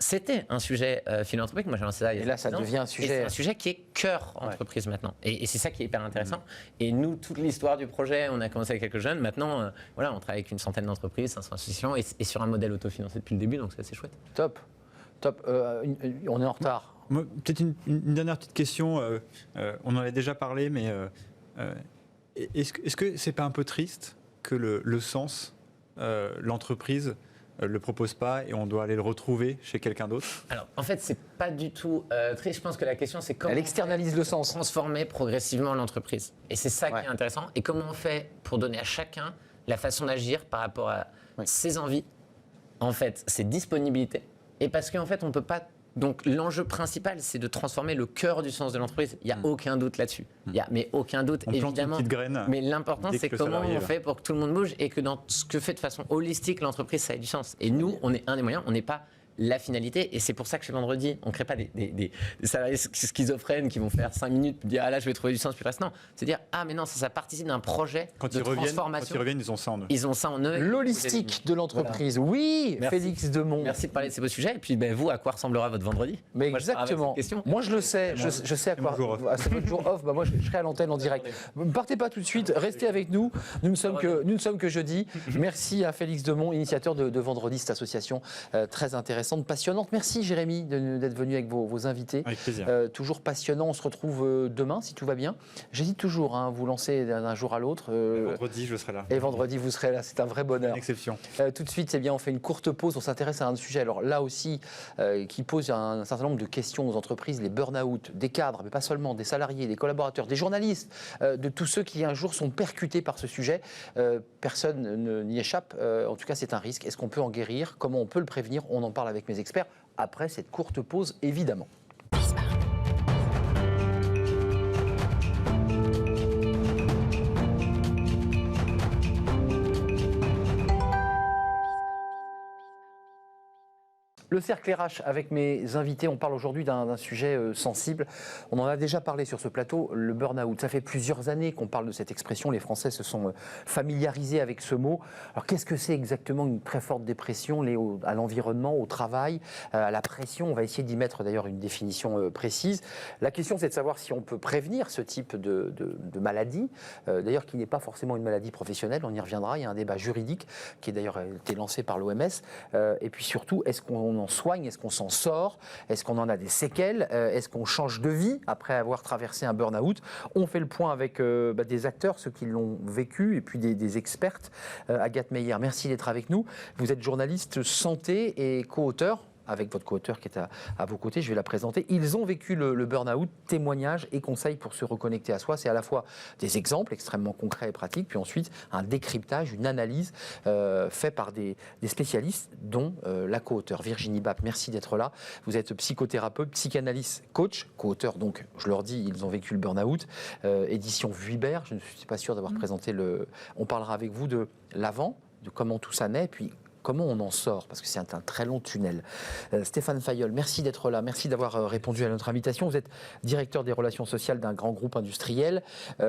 c'était un sujet philanthropique. Moi, j'ai lancé ça il y a 10 ans. Ça devient un sujet. C'est un sujet qui est cœur entreprise maintenant. Et c'est ça qui est hyper intéressant. Et nous, toute l'histoire du projet, on a commencé avec quelques jeunes. Maintenant, on travaille avec une centaine d'entreprises, 500 associations, et sur un modèle autofinancé depuis le début. Donc, c'est assez chouette. Top. On est en retard. Peut-être une dernière petite question. On en a déjà parlé, mais est-ce que c'est pas un peu triste que le sens, l'entreprise le propose pas et on doit aller le retrouver chez quelqu'un d'autre? Alors, en fait, c'est pas du tout triste. Je pense que la question, c'est comment elle externalise le sens, transformer progressivement l'entreprise. Et c'est ça qui est intéressant. Et comment on fait pour donner à chacun la façon d'agir par rapport à ses envies, en fait, ses disponibilités. Et parce qu'en fait, on peut pas. Donc l'enjeu principal, c'est de transformer le cœur du sens de l'entreprise. Il n'y a aucun doute là-dessus. Mais aucun doute, évidemment. Mais l'important, c'est comment on fait pour que tout le monde bouge et que dans ce que fait de façon holistique l'entreprise, ça ait du sens. Et nous, on est un des moyens, on n'est pas la finalité. Et c'est pour ça que chez Vendredi, on ne crée pas des salariés schizophrènes qui vont faire 5 minutes et dire là, je vais trouver du sens, puis reste. Non, c'est dire mais non, ça participe d'un projet de transformation. Quand ils reviennent, ils ont ça en eux. Ils ont ça en eux. L'holistique de l'entreprise. Voilà. Oui, merci. Félix Demont. Merci de parler de ces beaux sujets. Et puis, vous, à quoi ressemblera votre vendredi? Mais exactement. Moi, je le sais. Je sais à quoi. C'est votre jour off. Moi, je serai à l'antenne en direct. Ne partez pas tout de suite. Restez avec nous. Nous ne sommes que jeudi. Merci à Félix Demont, initiateur de Vendredi, cette association très intéressante. intéressante, passionnante. Merci Jérémy d'être venu avec vos invités. Avec plaisir. Toujours passionnant. On se retrouve demain si tout va bien. J'hésite toujours à vous lancer d'un jour à l'autre. Vendredi, je serai là. Et vendredi, vous serez là. C'est un vrai bonheur. Une exception. Tout de suite, c'est bien, on fait une courte pause. On s'intéresse à un sujet, alors là aussi, qui pose un certain nombre de questions aux entreprises, les burn-out, des cadres, mais pas seulement, des salariés, des collaborateurs, des journalistes, de tous ceux qui un jour sont percutés par ce sujet. Personne n'y échappe. En tout cas, c'est un risque. Est-ce qu'on peut en guérir? Comment on peut le prévenir? On en parle avec mes experts après cette courte pause, évidemment. Le cercle RH avec mes invités, on parle aujourd'hui d'un sujet sensible. On en a déjà parlé sur ce plateau, le burn-out. Ça fait plusieurs années qu'on parle de cette expression. Les Français se sont familiarisés avec ce mot. Alors qu'est-ce que c'est exactement une très forte dépression liée à l'environnement, au travail, à la pression? On va essayer d'y mettre d'ailleurs une définition précise. La question, c'est de savoir si on peut prévenir ce type de maladie, d'ailleurs qui n'est pas forcément une maladie professionnelle. On y reviendra. Il y a un débat juridique qui est d'ailleurs été lancé par l'OMS. Et puis surtout, est-ce qu'on en soigne, est-ce qu'on s'en sort, est-ce qu'on en a des séquelles, est-ce qu'on change de vie après avoir traversé un burn-out? On fait le point avec des acteurs, ceux qui l'ont vécu, et puis des expertes. Agathe Meyer, merci d'être avec nous. Vous êtes journaliste santé et co-auteur, avec votre co-auteur qui est à vos côtés, je vais la présenter. Ils ont vécu le burn-out, témoignages et conseils pour se reconnecter à soi. C'est à la fois des exemples extrêmement concrets et pratiques, puis ensuite un décryptage, une analyse fait par des spécialistes, dont la co-auteur Virginie Bapp. Merci d'être là. Vous êtes psychothérapeute, psychanalyste, coach, co-auteur, donc je leur dis, ils ont vécu le burn-out. Édition Vuibert, je ne suis pas sûr d'avoir présenté le... On parlera avec vous de l'avant, de comment tout ça naît, puis comment on en sort, parce que c'est un très long tunnel. Stéphane Fayol, merci d'être là, merci d'avoir répondu à notre invitation. Vous êtes directeur des relations sociales d'un grand groupe industriel. Vous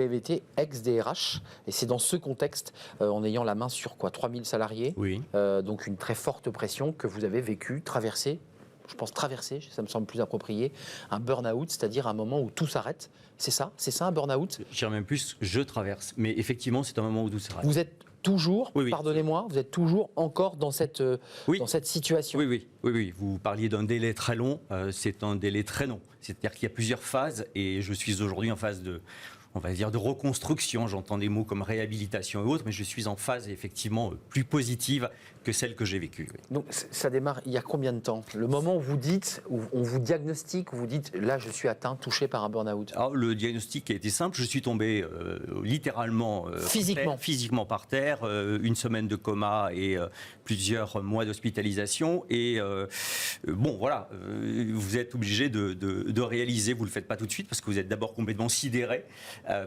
avez été ex-DRH, et c'est dans ce contexte, en ayant la main sur 3000 salariés, Oui. donc une très forte pression que vous avez vécue, traversée, je pense traverser, ça me semble plus approprié, un burn-out, c'est-à-dire un moment où tout s'arrête. C'est ça un burn-out? Je dirais même plus, je traverse. Mais effectivement, c'est un moment où tout s'arrête. Vous êtes toujours, Oui, oui. Pardonnez-moi, vous êtes toujours encore dans cette situation. Oui. Vous parliez d'un délai très long. C'est un délai très long. C'est-à-dire qu'il y a plusieurs phases et je suis aujourd'hui en phase de, on va dire, de reconstruction. J'entends des mots comme réhabilitation et autres, mais je suis en phase effectivement plus positive que celle que j'ai vécue. Oui. Donc ça démarre il y a combien de temps? Le moment où vous dites, où on vous diagnostique, où vous dites là je suis atteint, touché par un burn-out? Alors, le diagnostic a été simple. Je suis tombé littéralement physiquement par terre, une semaine de coma et plusieurs mois d'hospitalisation. Et bon, voilà, vous êtes obligé de réaliser. Vous ne le faites pas tout de suite parce que vous êtes d'abord complètement sidéré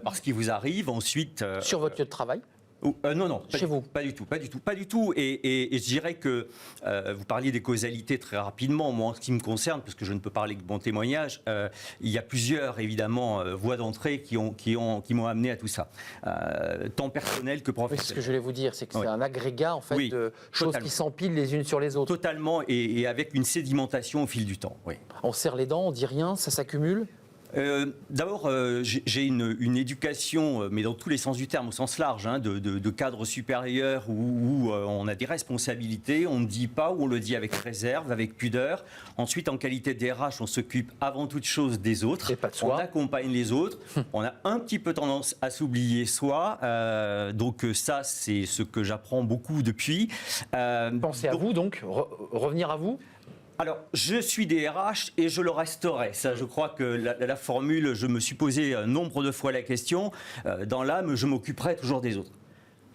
par ce qui vous arrive. Ensuite, Sur votre lieu de travail? Non, Chez vous? Pas du tout. Et je dirais que vous parliez des causalités très rapidement. Moi, en ce qui me concerne, parce que je ne peux parler que de mon témoignage, il y a plusieurs, évidemment, voies d'entrée qui m'ont amené à tout ça. Tant personnel que Oui, professionnel. ce que je voulais vous dire, c'est que c'est un agrégat en fait, Oui, de choses totalement. qui s'empilent les unes sur les autres. Totalement, et avec une sédimentation au fil du temps. Oui. On serre les dents, on dit rien, ça s'accumule? D'abord, j'ai une éducation, mais dans tous les sens du terme, au sens large, hein, de cadre supérieur où on a des responsabilités, on ne dit pas, ou on le dit avec réserve, avec pudeur. Ensuite, en qualité de DRH, on s'occupe avant toute chose des autres. Et pas de soi. On accompagne les autres. On a un petit peu tendance à s'oublier soi. Donc ça, c'est ce que j'apprends beaucoup depuis. Pensez à vous donc, revenir à vous? Alors, je suis DRH et je le resterai. Ça, je crois que la formule, je me suis posé nombre de fois la question. Dans l'âme, je m'occuperai toujours des autres.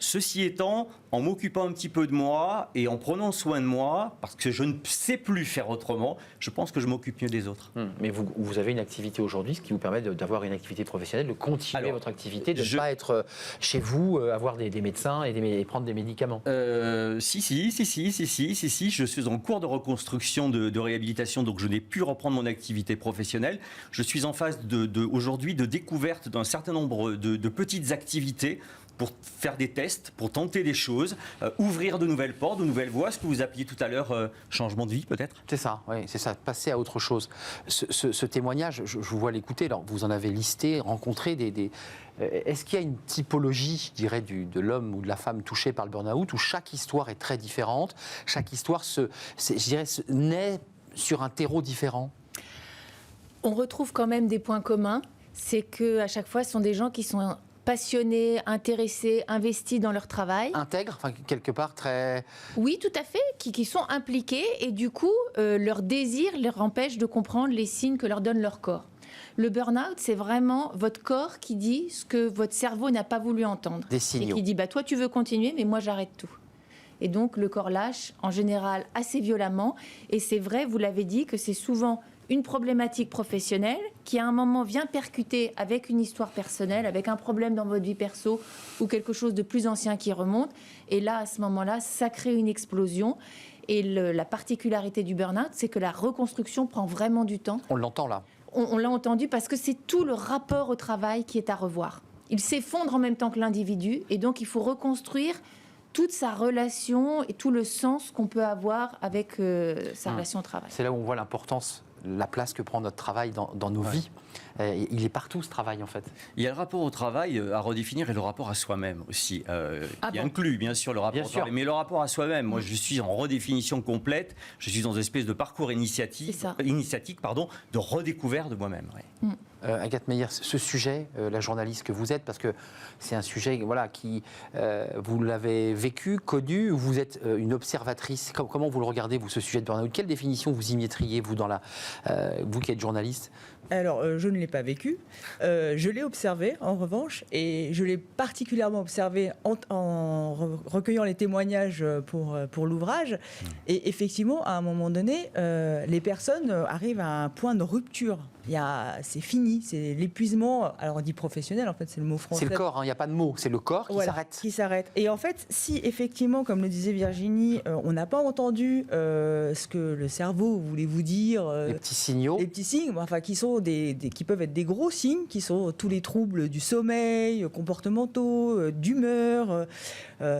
Ceci étant, en m'occupant un petit peu de moi et en prenant soin de moi, parce que je ne sais plus faire autrement, je pense que je m'occupe mieux des autres. Mais vous avez une activité aujourd'hui, ce qui vous permet d'avoir une activité professionnelle, de continuer votre activité, de ne pas être chez vous, avoir des médecins et prendre des médicaments. Si, je suis en cours de reconstruction, de réhabilitation, donc je n'ai pu reprendre mon activité professionnelle. Je suis en phase aujourd'hui de découverte d'un certain nombre de petites activités pour faire des tests, pour tenter des choses, ouvrir de nouvelles portes, de nouvelles voies, ce que vous appeliez tout à l'heure changement de vie peut-être. C'est ça, oui, c'est ça, passer à autre chose. Ce témoignage, je vous vois l'écouter, alors vous en avez listé, rencontré est-ce qu'il y a une typologie, je dirais, de l'homme ou de la femme touché par le burn-out, où chaque histoire est très différente, chaque histoire naît sur un terreau différent? On retrouve quand même des points communs, c'est qu'à chaque fois, ce sont des gens qui sont passionnés, intéressés, investis dans leur travail. Intègres, enfin, quelque part très... Oui, tout à fait, qui sont impliqués et du coup, leur désir leur empêche de comprendre les signes que leur donne leur corps. Le burn-out, c'est vraiment votre corps qui dit ce que votre cerveau n'a pas voulu entendre. Des signaux. Et qui dit, toi tu veux continuer, mais moi j'arrête tout. Et donc le corps lâche, en général, assez violemment. Et c'est vrai, vous l'avez dit, que c'est souvent une problématique professionnelle qui à un moment vient percuter avec une histoire personnelle, avec un problème dans votre vie perso ou quelque chose de plus ancien qui remonte. Et là, à ce moment-là, ça crée une explosion. Et la particularité du burn-out, c'est que la reconstruction prend vraiment du temps. On l'entend là. On l'a entendu parce que c'est tout le rapport au travail qui est à revoir. Il s'effondre en même temps que l'individu et donc il faut reconstruire toute sa relation et tout le sens qu'on peut avoir avec sa relation au travail. C'est là où on voit l'importance, la place que prend notre travail dans nos vies. Il est partout ce travail en fait. Il y a le rapport au travail à redéfinir et le rapport à soi-même aussi. Qui inclut bien sûr le rapport au travail, mais le rapport à soi-même. Moi je suis en redéfinition complète, je suis dans une espèce de parcours initiatique de redécouverte de moi-même. Ouais. Agathe Meyer, ce sujet, la journaliste que vous êtes, parce que c'est un sujet qui, vous l'avez vécu, connu, vous êtes une observatrice. Comment vous le regardez, vous, ce sujet de burn-out? Quelle définition vous y mettriez, vous, vous qui êtes journaliste? Alors, je ne l'ai pas vécu. Je l'ai observé, en revanche, et je l'ai particulièrement observé en recueillant les témoignages pour l'ouvrage. Et effectivement, à un moment donné, les personnes arrivent à un point de rupture. C'est fini, c'est l'épuisement. Alors, on dit professionnel, en fait, c'est le mot français. C'est le corps, il n'y a pas de mot, c'est le corps qui s'arrête. Qui s'arrête. Et en fait, si effectivement, comme le disait Virginie, on n'a pas entendu ce que le cerveau voulait vous dire... les petits signaux. Les petits signes, enfin, qui peuvent être des gros signes, qui sont tous les troubles du sommeil, comportementaux, d'humeur.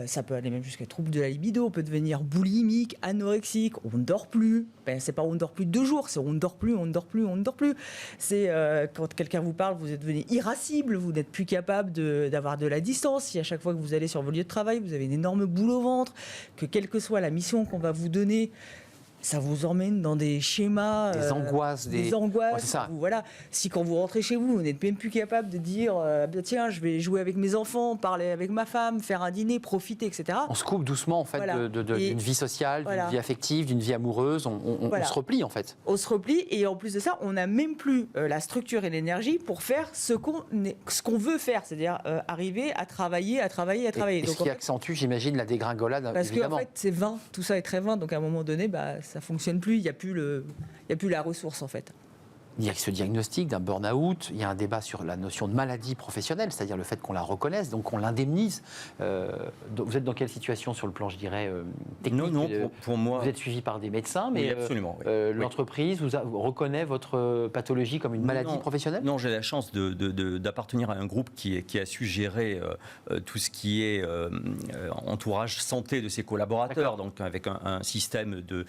Ça peut aller même jusqu'à troubles de la libido. On peut devenir boulimique, anorexique. On ne dort plus. C'est pas on ne dort plus 2 jours, c'est on ne dort plus, on ne dort plus, on ne dort plus. C'est quand quelqu'un vous parle, vous êtes devenu irascible, vous n'êtes plus capable d'avoir de la distance. Si à chaque fois que vous allez sur vos lieux de travail, vous avez une énorme boule au ventre, que quelle que soit la mission qu'on va vous donner, ça vous emmène dans des schémas... Des angoisses. Des angoisses. Ouais, c'est ça. Voilà. Si quand vous rentrez chez vous, vous n'êtes même plus capable de dire tiens, je vais jouer avec mes enfants, parler avec ma femme, faire un dîner, profiter, etc. On se coupe doucement en fait d'une vie sociale, d'une vie affective, d'une vie amoureuse. On se replie en fait. On se replie et en plus de ça, on n'a même plus la structure et l'énergie pour faire ce qu'on veut faire, c'est-à-dire arriver à travailler. Et donc, ce qui accentue, j'imagine, la dégringolade, parce évidemment. Parce qu'en fait, c'est vain, tout ça est très vain, donc à un moment donné, ça fonctionne plus, il n'y a plus la ressource en fait. Il y a ce diagnostic d'un burn-out, il y a un débat sur la notion de maladie professionnelle, c'est-à-dire le fait qu'on la reconnaisse, donc on l'indemnise. Vous êtes dans quelle situation sur le plan, je dirais, technique? Non, pour moi... Vous êtes suivi par des médecins, mais oui, absolument, l'entreprise vous reconnaît votre pathologie comme une maladie professionnelle? Non, j'ai la chance d'appartenir à un groupe qui a su gérer tout ce qui est entourage santé de ses collaborateurs, donc avec un système de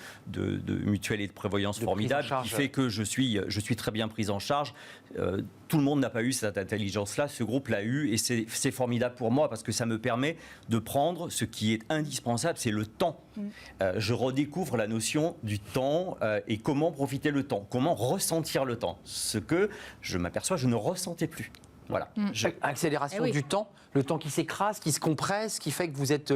mutuelle et de prévoyance formidable qui fait que je suis très bien prise en charge. Tout le monde n'a pas eu cette intelligence-là, ce groupe l'a eu et c'est formidable pour moi parce que ça me permet de prendre ce qui est indispensable, c'est le temps. Je redécouvre la notion du temps et comment profiter le temps, comment ressentir le temps, ce que je m'aperçois, je ne ressentais plus. Voilà. Accélération du temps, le temps qui s'écrase, qui se compresse, qui fait que vous êtes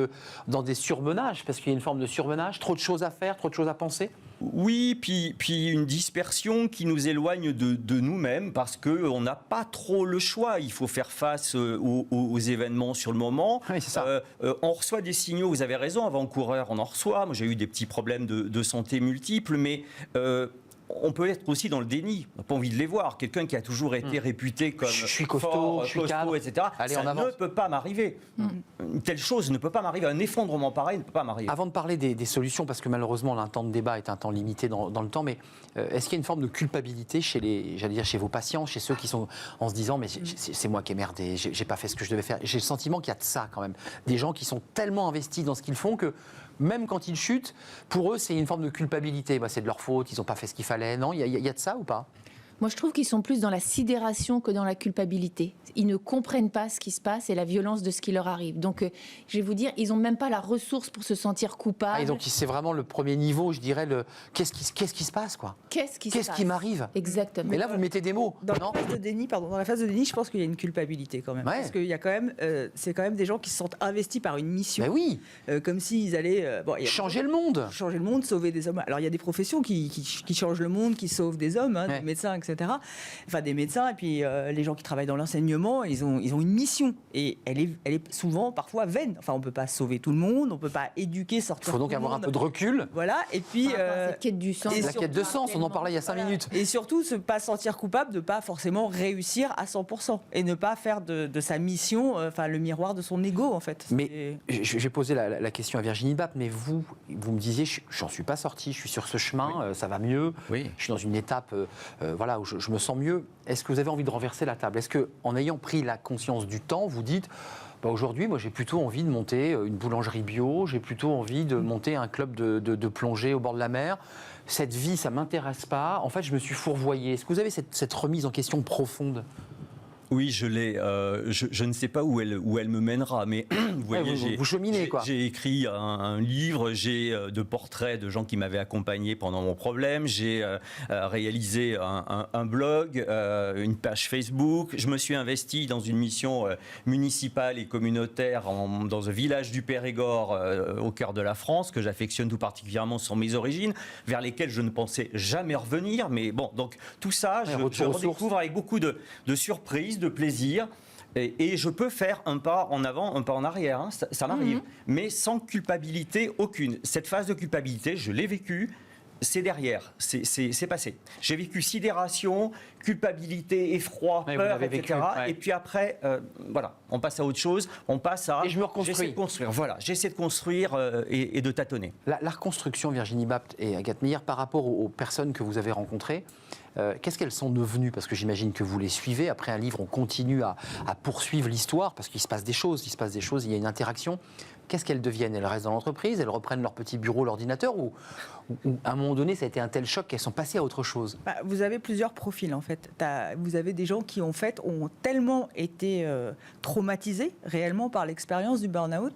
dans des surmenages, parce qu'il y a une forme de surmenage, trop de choses à faire, trop de choses à penser. Oui, puis une dispersion qui nous éloigne de nous-mêmes parce qu'on n'a pas trop le choix. Il faut faire face aux événements sur le moment. Oui, c'est ça. On reçoit des signaux, vous avez raison, avant-coureur, on en reçoit. Moi, j'ai eu des petits problèmes de santé multiples, mais on peut être aussi dans le déni. On n'a pas envie de les voir. Quelqu'un qui a toujours été réputé comme je suis costaud, fort, je suis cadre. etc. Allez, ça on avance. ne peut pas m'arriver. Une telle chose ne peut pas m'arriver. Un effondrement pareil ne peut pas m'arriver. Avant de parler des solutions, parce que malheureusement, un temps de débat est un temps limité dans le temps, mais est-ce qu'il y a une forme de culpabilité chez vos patients, chez ceux qui sont en se disant, mais c'est moi qui ai merdé, j'ai pas fait ce que je devais faire. J'ai le sentiment qu'il y a de ça quand même. Des gens qui sont tellement investis dans ce qu'ils font que même quand ils chutent, pour eux, c'est une forme de culpabilité. C'est de leur faute, ils n'ont pas fait ce qu'il fallait. Non, il y a de ça ou pas ? Moi, je trouve qu'ils sont plus dans la sidération que dans la culpabilité. Ils ne comprennent pas ce qui se passe et la violence de ce qui leur arrive. Donc, je vais vous dire, ils n'ont même pas la ressource pour se sentir coupables. Et donc, c'est vraiment le premier niveau, je dirais, qu'est-ce qui se passe, quoi ? Qu'est-ce qui m'arrive ? Exactement. Et là, vous mettez des mots. Dans la phase de déni, je pense qu'il y a une culpabilité quand même. Ouais. Parce qu'il y a quand même, c'est quand même des gens qui se sentent investis par une mission. Ben oui. Comme s'ils allaient Changer le monde. Changer le monde, sauver des hommes. Alors il y a des professions qui changent le monde, qui sauvent des hommes, Ouais. des médecins, etc. Enfin des médecins et puis les gens qui travaillent dans l'enseignement, ils ont une mission et elle est souvent, parfois vaine. Enfin on peut pas sauver tout le monde, on peut pas éduquer, sortir. Il faut donc tout le avoir un monde. peu de recul. Voilà. Et puis cette quête du sens. La quête de sens, on en parlait il y a 5 minutes. Et surtout, ne pas se sentir coupable de ne pas forcément réussir à 100% et ne pas faire de sa mission le miroir de son ego, en fait. Mais j'ai posé la question à Virginie Bapp, mais vous me disiez, j'en suis pas sorti, je suis sur ce chemin, ça va mieux, Oui. je suis dans une étape où je me sens mieux. Est-ce que vous avez envie de renverser la table ? Est-ce qu'en ayant pris la conscience du temps, vous dites, aujourd'hui, moi j'ai plutôt envie de monter une boulangerie bio, j'ai plutôt envie de monter un club de plongée au bord de la mer. Cette vie, ça ne m'intéresse pas. En fait, je me suis fourvoyé. Est-ce que vous avez cette remise en question profonde ? Oui, je l'ai. Je ne sais pas où elle me mènera, mais vous voyez, vous cheminez, quoi. J'ai écrit un livre, j'ai de portraits de gens qui m'avaient accompagné pendant mon problème, j'ai réalisé un blog, une page Facebook, je me suis investi dans une mission municipale et communautaire dans un village du Périgord au cœur de la France, que j'affectionne tout particulièrement sur mes origines, vers lesquelles je ne pensais jamais revenir. Mais bon, donc tout ça, je redécouvre avec beaucoup de surprises, de plaisir, et je peux faire un pas en avant, un pas en arrière, hein, ça m'arrive, mais sans culpabilité aucune. Cette phase de culpabilité, je l'ai vécue, c'est derrière, c'est passé. J'ai vécu sidération, culpabilité, effroi, peur, etc. Ouais. Et puis après, voilà, on passe à autre chose, on passe à... Et je me reconstruis. J'essaie de construire, voilà, j'essaie de construire et de tâtonner. La reconstruction, Virginie Bapt et Agathe Meyer, par rapport aux personnes que vous avez rencontrées, qu'est-ce qu'elles sont devenues ? Parce que j'imagine que vous les suivez. Après un livre, on continue à poursuivre l'histoire parce qu'il se passe des choses, il y a une interaction. Qu'est-ce qu'elles deviennent ? Elles restent dans l'entreprise, elles reprennent leur petit bureau, l'ordinateur, ou à un moment donné, ça a été un tel choc qu'elles sont passées à autre chose ? Vous avez plusieurs profils, en fait. Vous avez des gens qui, en fait, ont tellement été traumatisés réellement par l'expérience du burn-out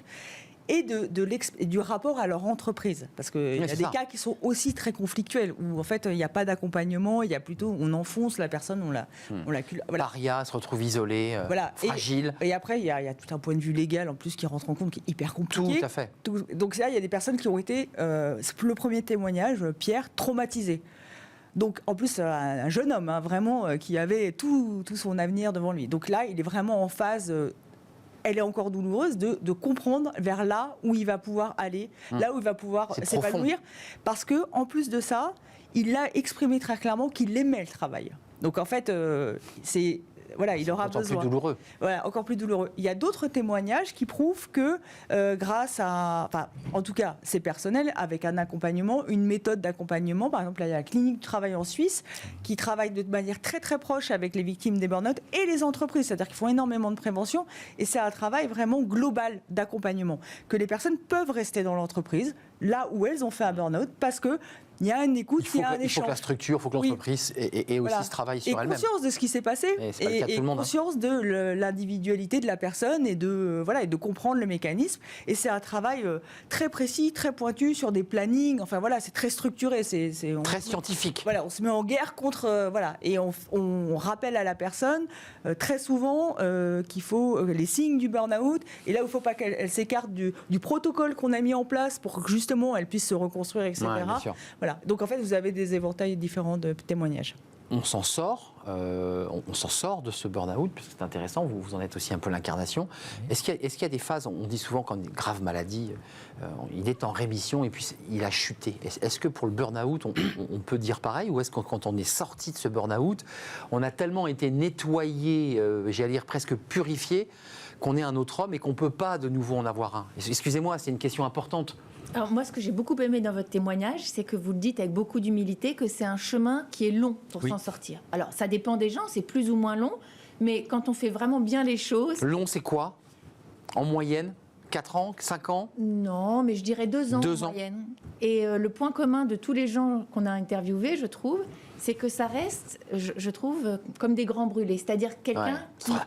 et du rapport à leur entreprise. Parce qu'il y a des cas qui sont aussi très conflictuels, où en fait, il n'y a pas d'accompagnement, il y a plutôt, on enfonce la personne, on la voilà. Paria, se retrouve isolé, fragile. Et après, il y a tout un point de vue légal, en plus, qui rentre en compte, qui est hyper compliqué. Tout à fait. Donc là, il y a des personnes qui ont été, le premier témoignage, Pierre, traumatisé. Donc, en plus, un jeune homme, hein, vraiment, qui avait tout son avenir devant lui. Donc là, il est vraiment en phase... elle est encore douloureuse, de comprendre vers là où il va pouvoir aller, là où il va pouvoir s'épanouir. Parce que en plus de ça, il a exprimé très clairement qu'il aimait le travail. Donc en fait, c'est... Voilà, il aura besoin. Encore plus douloureux. Voilà, encore plus douloureux. Il y a d'autres témoignages qui prouvent que grâce à... Enfin, en tout cas, c'est personnel, avec un accompagnement, une méthode d'accompagnement. Par exemple, là, il y a la clinique du travail en Suisse qui travaille de manière très très proche avec les victimes des burn-out et les entreprises. C'est-à-dire qu'ils font énormément de prévention et c'est un travail vraiment global d'accompagnement. Que les personnes peuvent rester dans l'entreprise, là où elles ont fait un burn-out, parce que il y a une écoute, il y a un échange. Il faut que la structure, il faut que l'entreprise ait aussi ce travail sur elle-même. Et conscience de ce qui s'est passé, et conscience de l'individualité de la personne, et de comprendre le mécanisme. Et c'est un travail très précis, très pointu, sur des plannings. Enfin voilà, c'est très structuré. Très scientifique. Voilà, on se met en guerre contre... et on rappelle à la personne très souvent qu'il faut les signes du burn-out, et là où il ne faut pas qu'elle s'écarte du protocole qu'on a mis en place pour que justement elle puisse se reconstruire, etc. Ouais, bien sûr. Voilà. Donc en fait, vous avez des éventails différents de témoignages. on s'en sort, on s'en sort de ce burn-out, parce que c'est intéressant, vous en êtes aussi un peu l'incarnation. Est-ce qu'il y a des phases, on dit souvent quand une grave maladie, il est en rémission et puis il a chuté. Est-ce que pour le burn-out, on peut dire pareil, ou est-ce que quand on est sorti de ce burn-out, on a tellement été nettoyé, j'allais dire presque purifié, qu'on est un autre homme et qu'on ne peut pas de nouveau en avoir un? Excusez-moi, c'est une question importante. Alors moi, ce que j'ai beaucoup aimé dans votre témoignage, c'est que vous le dites avec beaucoup d'humilité, que c'est un chemin qui est long pour s'en sortir. Alors, ça dépend des gens, c'est plus ou moins long, mais quand on fait vraiment bien les choses... Long, c'est quoi? En moyenne 4 ans, 5 ans? Non, mais je dirais 2 ans en moyenne. Et le point commun de tous les gens qu'on a interviewés, je trouve, c'est que ça reste, je trouve, comme des grands brûlés. C'est-à-dire quelqu'un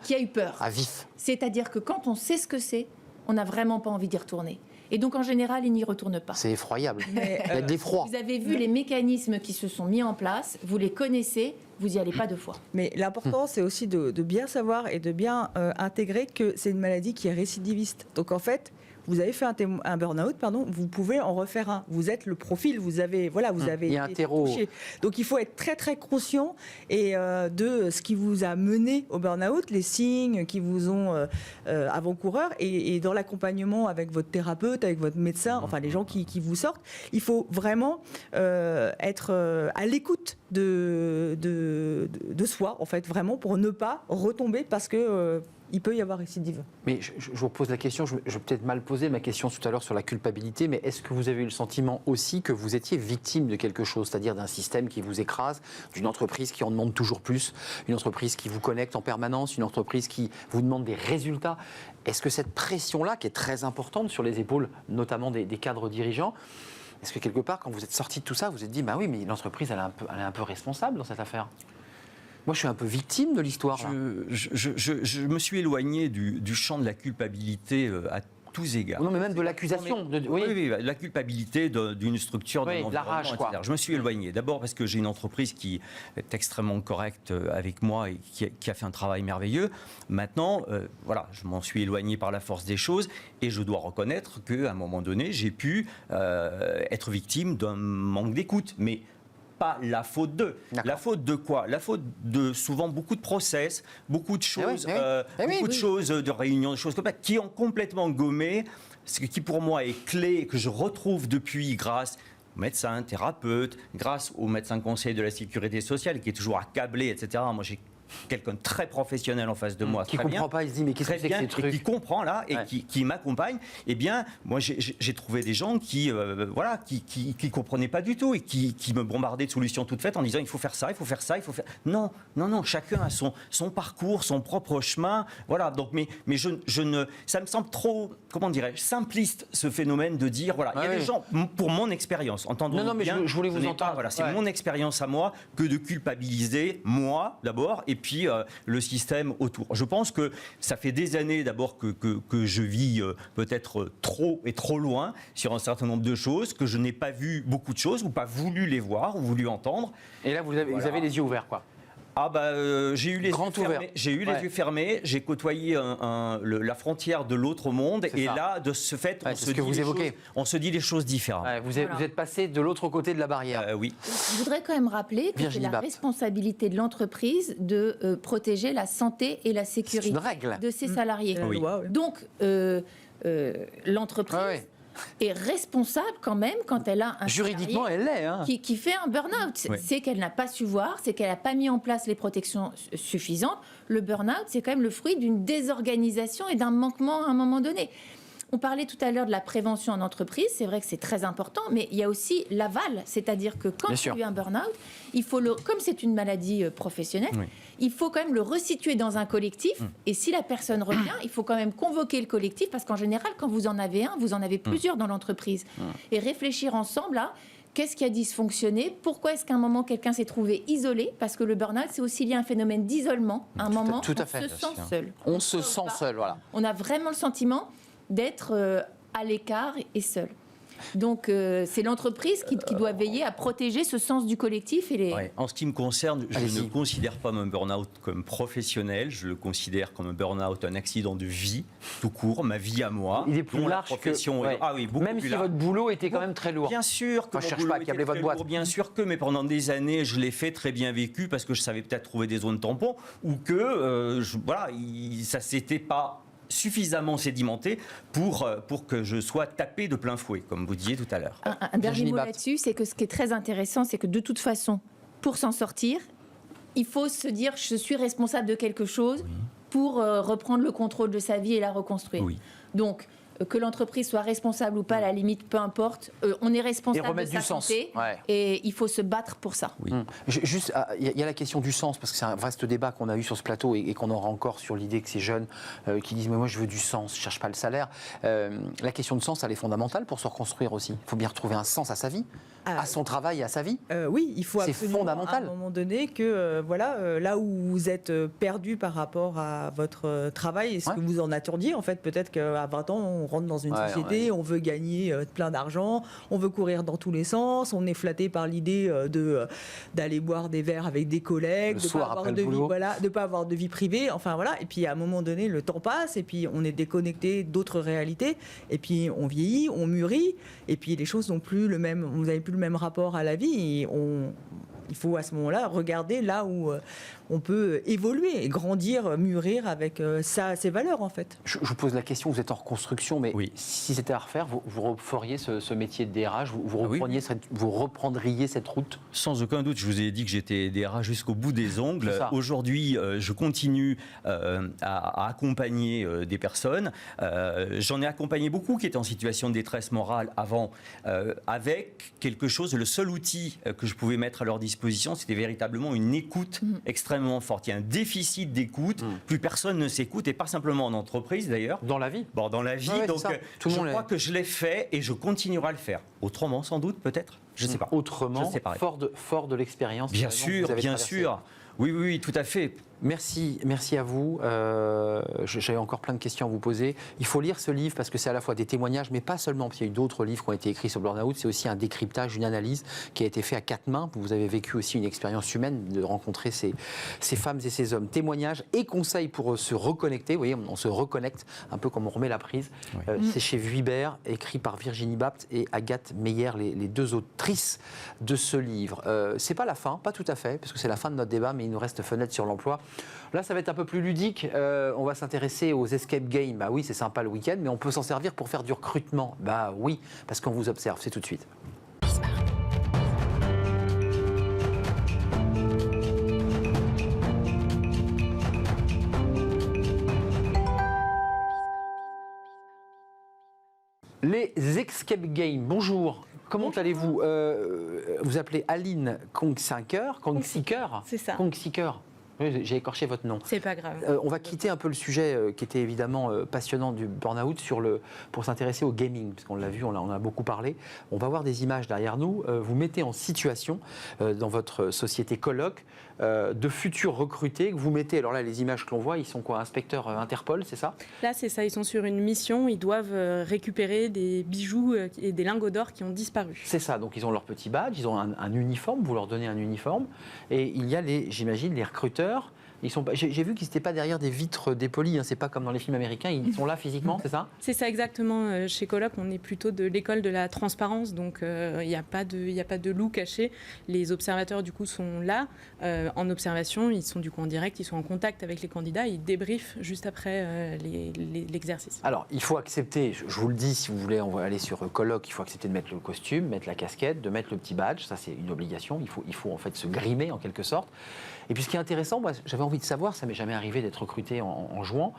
qui a eu peur. À vif. C'est-à-dire que quand on sait ce que c'est, on n'a vraiment pas envie d'y retourner. Et donc, en général, il n'y retourne pas. C'est effroyable. Il y a de l'effroi. Vous avez vu les mécanismes qui se sont mis en place, vous les connaissez, vous n'y allez pas 2 fois. Mais l'important, c'est aussi de bien savoir et de bien intégrer que c'est une maladie qui est récidiviste. Donc, en fait, vous avez fait un burn-out, vous pouvez en refaire un. Vous êtes le profil, vous avez il y a un terreau. Touché. Donc il faut être très très conscient de ce qui vous a mené au burn-out, les signes qui vous ont avant-coureurs, et dans l'accompagnement avec votre thérapeute, avec votre médecin, enfin les gens qui vous sortent, il faut vraiment être à l'écoute de soi, en fait, vraiment pour ne pas retomber, parce que il peut y avoir récidive. Mais je vous pose la question, je vais peut-être mal poser ma question tout à l'heure sur la culpabilité, mais est-ce que vous avez eu le sentiment aussi que vous étiez victime de quelque chose, c'est-à-dire d'un système qui vous écrase, d'une entreprise qui en demande toujours plus, une entreprise qui vous connecte en permanence, une entreprise qui vous demande des résultats? Est-ce que cette pression-là, qui est très importante sur les épaules, notamment des cadres dirigeants, est-ce que quelque part, quand vous êtes sorti de tout ça, vous vous êtes dit, bah oui, mais l'entreprise, elle est un peu responsable dans cette affaire? Moi, je suis un peu victime de l'histoire. Je me suis éloigné du champ de la culpabilité à tous égards. Non, mais même de l'accusation. Oui, la culpabilité d'une structure, d'un environnement, etc. Je me suis éloigné. D'abord parce que j'ai une entreprise qui est extrêmement correcte avec moi et qui a fait un travail merveilleux. Maintenant, je m'en suis éloigné par la force des choses, et je dois reconnaître qu'à un moment donné, j'ai pu être victime d'un manque d'écoute. Mais pas la faute d'eux. La faute de quoi? La faute de souvent beaucoup de process, beaucoup de choses, choses, de réunions, de choses comme ça, qui ont complètement gommé, ce qui pour moi est clé, que je retrouve depuis grâce aux médecins, thérapeutes, grâce au médecin conseiller de la sécurité sociale, qui est toujours accablé, etc. Moi, j'ai quelqu'un de très professionnel en face de moi, qui ne comprend pas, il se dit mais qu'est-ce que c'est que ces trucs, et qui comprend là et qui m'accompagne. Eh bien, moi j'ai trouvé des gens qui comprenaient pas du tout et qui me bombardaient de solutions toutes faites en disant il faut faire ça, il faut faire ça, il faut faire. Non, chacun a son parcours, son propre chemin. Voilà. Donc, mais je ne, ça me semble trop, comment dirais-je, simpliste ce phénomène de dire il y a des gens, pour mon expérience, entendons-nous non, mais bien. Je voulais vous entendre. C'est mon expérience à moi que de culpabiliser moi d'abord. Et puis le système autour. Je pense que ça fait des années d'abord que je vis peut-être trop loin sur un certain nombre de choses, que je n'ai pas vu beaucoup de choses, ou pas voulu les voir, ou voulu entendre. Et là, vous avez les yeux ouverts, quoi. J'ai eu les yeux fermés, j'ai côtoyé la frontière de l'autre monde, et là, de ce fait, on se dit les choses différemment. Vous êtes passé de l'autre côté de la barrière. Oui. Je voudrais quand même rappeler que c'est la responsabilité de l'entreprise de protéger la santé et la sécurité de ses salariés. Oui. Donc, l'entreprise est responsable quand même quand elle a un juridiquement elle l'est qui fait un burn-out. C'est qu'elle n'a pas su voir, c'est qu'elle n'a pas mis en place les protections suffisantes. Le burn-out, c'est quand même le fruit d'une désorganisation et d'un manquement à un moment donné. On parlait tout à l'heure de la prévention en entreprise, c'est vrai que c'est très important, mais il y a aussi l'aval, c'est-à-dire que quand il y a eu un burn-out, il faut comme c'est une maladie professionnelle, il faut quand même le resituer dans un collectif, et si la personne revient, il faut quand même convoquer le collectif, parce qu'en général, quand vous en avez un, vous en avez plusieurs dans l'entreprise, et réfléchir ensemble à qu'est-ce qui a dysfonctionné, pourquoi est-ce qu'à un moment quelqu'un s'est trouvé isolé, parce que le burn-out, c'est aussi lié à un phénomène d'isolement, à un moment on se sent seul. On se sent seul, voilà. On a vraiment le sentiment d'être à l'écart et seul. Donc c'est l'entreprise qui doit veiller à protéger ce sens du collectif. Ouais. En ce qui me concerne, je ne considère pas mon burn-out comme professionnel, je le considère comme un burn-out, un accident de vie, tout court, ma vie à moi. Il est plus large profession. que... Ah oui, beaucoup même plus si large. votre boulot était quand même très lourd. Bien sûr que Enfin, je mon cherche boulot pas à câbler était votre très boîte. lourd, bien sûr que, mais pendant des années, je l'ai fait très bien vécu parce que je savais peut-être trouver des zones tampons ou que ça s'était pas suffisamment sédimenté pour que je sois tapé de plein fouet, comme vous disiez tout à l'heure. Un dernier mot là-dessus, c'est que ce qui est très intéressant, c'est que de toute façon, pour s'en sortir, il faut se dire je suis responsable de quelque chose pour reprendre le contrôle de sa vie et la reconstruire. Oui. Donc, que l'entreprise soit responsable ou pas, à la limite, peu importe, on est responsable de sa santé et il faut se battre pour ça. Oui. Juste, il y a la question du sens, parce que c'est un vaste débat qu'on a eu sur ce plateau et qu'on aura encore sur l'idée que ces jeunes qui disent « mais moi je veux du sens, je ne cherche pas le salaire ». La question de sens, elle est fondamentale pour se reconstruire aussi. Il faut bien retrouver un sens à sa vie, à son travail et à sa vie. Oui, il faut c'est absolument fondamental. à un moment donné que là où vous êtes perdu par rapport à votre travail et ce que vous en attendiez, en fait, peut-être qu'à 20 ans, on rentre dans une société, on veut gagner plein d'argent, on veut courir dans tous les sens, on est flatté par l'idée d'aller boire des verres avec des collègues, de ne pas avoir de vie privée, enfin voilà. Et puis à un moment donné, le temps passe et puis on est déconnecté d'autres réalités et puis on vieillit, on mûrit et puis les choses n'ont plus le même, vous n'avez plus le même rapport à la vie et il faut à ce moment-là regarder là où on peut évoluer et grandir, mûrir avec ses valeurs en fait. Je vous pose la question, vous êtes en reconstruction, mais si c'était à refaire, vous referiez ce métier de DRH, vous reprendriez cette route? Sans aucun doute, je vous ai dit que j'étais DRH jusqu'au bout des ongles. Aujourd'hui, je continue à accompagner des personnes. J'en ai accompagné beaucoup qui étaient en situation de détresse morale avant, avec quelque chose, le seul outil que je pouvais mettre à leur disposition, c'était véritablement une écoute extrêmement forte. Il y a un déficit d'écoute, plus personne ne s'écoute, et pas simplement en entreprise d'ailleurs. Dans la vie. Bon, dans la vie, donc je crois que je l'ai fait et je continuerai à le faire. Autrement, sans doute, peut-être. Je ne sais pas. Autrement, fort de l'expérience. Bien sûr, bien sûr. Oui, tout à fait. Merci à vous. J'avais encore plein de questions à vous poser. Il faut lire ce livre parce que c'est à la fois des témoignages, mais pas seulement, parce qu'il y a eu d'autres livres qui ont été écrits sur le burn-out. C'est aussi un décryptage, une analyse qui a été fait à 4 mains. Vous avez vécu aussi une expérience humaine de rencontrer ces femmes et ces hommes. Témoignages et conseils pour se reconnecter. Vous voyez, on se reconnecte un peu comme on remet la prise. C'est chez Vuibert, écrit par Virginie Bapt et Agathe Meyer, les deux autrices de ce livre. C'est pas la fin, pas tout à fait, parce que c'est la fin de notre débat, mais il nous reste fenêtre sur l'emploi. Là, ça va être un peu plus ludique. On va s'intéresser aux escape games. Bah oui, c'est sympa le week-end, mais on peut s'en servir pour faire du recrutement. Bah oui, parce qu'on vous observe. C'est tout de suite. Les escape games. Bonjour. Comment allez-vous? Vous appelez Aline Kongsiker. C'est ça. Kongsiker. Oui, j'ai écorché votre nom. C'est pas grave. On va quitter un peu le sujet qui était évidemment passionnant du burn-out pour s'intéresser au gaming, parce qu'on l'a vu, on en a beaucoup parlé. On va voir des images derrière nous. Vous mettez en situation dans votre société Coloc de futurs recrutés que vous mettez. Alors là, les images que l'on voit, ils sont quoi? Inspecteurs Interpol, c'est ça? Là, c'est ça. Ils sont sur une mission. Ils doivent récupérer des bijoux et des lingots d'or qui ont disparu. C'est ça. Donc, ils ont leur petit badge, ils ont un uniforme. Vous leur donnez un uniforme. Et il y a, j'imagine, les recruteurs. J'ai vu qu'ils n'étaient pas derrière des vitres dépolies, hein, c'est pas comme dans les films américains, ils sont là physiquement, c'est ça? C'est ça exactement. Chez Coloc, on est plutôt de l'école de la transparence, donc il n'y a pas de loup caché. Les observateurs du coup sont là en observation, ils sont du coup en direct, ils sont en contact avec les candidats, ils débriefent juste après l'exercice. Alors il faut accepter, je vous le dis, si vous voulez, on va aller sur Coloc, il faut accepter de mettre le costume, mettre la casquette, de mettre le petit badge, ça c'est une obligation, il faut en fait se grimer en quelque sorte. Et puis ce qui est intéressant, moi j'avais envie de savoir, ça m'est jamais arrivé d'être recruté en jouant,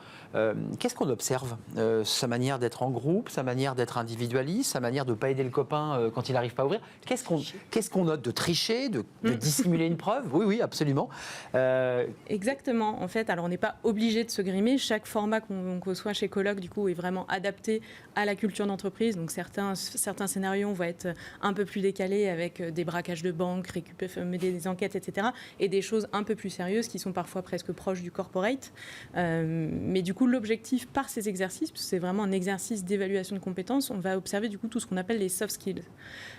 qu'est-ce qu'on observe? Sa manière d'être en groupe, sa manière d'être individualiste, sa manière de ne pas aider le copain quand il n'arrive pas à ouvrir. Qu'est-ce qu'on note? De tricher, de dissimuler une preuve? Oui, absolument. Exactement, en fait, alors on n'est pas obligé de se grimer, chaque format qu'on reçoit chez Coloc du coup est vraiment adapté à la culture d'entreprise, donc certains scénarios vont être un peu plus décalés avec des braquages de banques, mener des enquêtes, etc. et des choses un un peu plus sérieuses, qui sont parfois presque proches du corporate. Mais du coup, l'objectif par ces exercices, parce que c'est vraiment un exercice d'évaluation de compétences, on va observer du coup tout ce qu'on appelle les soft skills.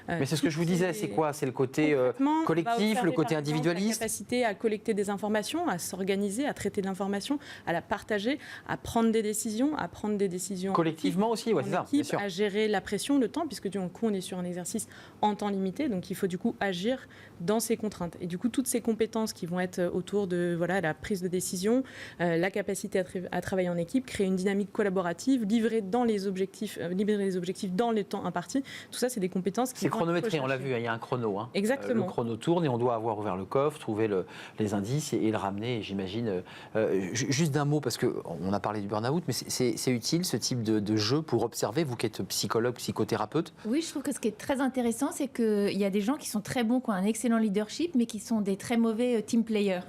Mais c'est ce que je vous disais, c'est quoi? C'est le côté collectif, le côté individualiste? La capacité à collecter des informations, à s'organiser, à traiter de l'information, à la partager, à prendre des décisions, collectivement aussi, ouais, c'est ça, bien sûr. À gérer la pression, le temps, puisque du coup on est sur un exercice en temps limité, donc il faut du coup agir dans ces contraintes. Et du coup, toutes ces compétences qui vont être autour de la prise de décision, la capacité à travailler en équipe, créer une dynamique collaborative, livrer les objectifs dans le temps imparti, tout ça, c'est des compétences qui c'est chronométré, on l'a vu, il y a un chrono. Hein. Exactement. Le chrono tourne et on doit avoir ouvert le coffre, trouver les indices et le ramener, j'imagine. Juste d'un mot, parce qu'on a parlé du burn-out, mais c'est utile ce type de jeu pour observer, vous qui êtes psychologue, psychothérapeute? Oui, je trouve que ce qui est très intéressant, c'est qu'il y a des gens qui sont très bons, qui ont un excellent leadership, mais qui sont des très mauvais team players.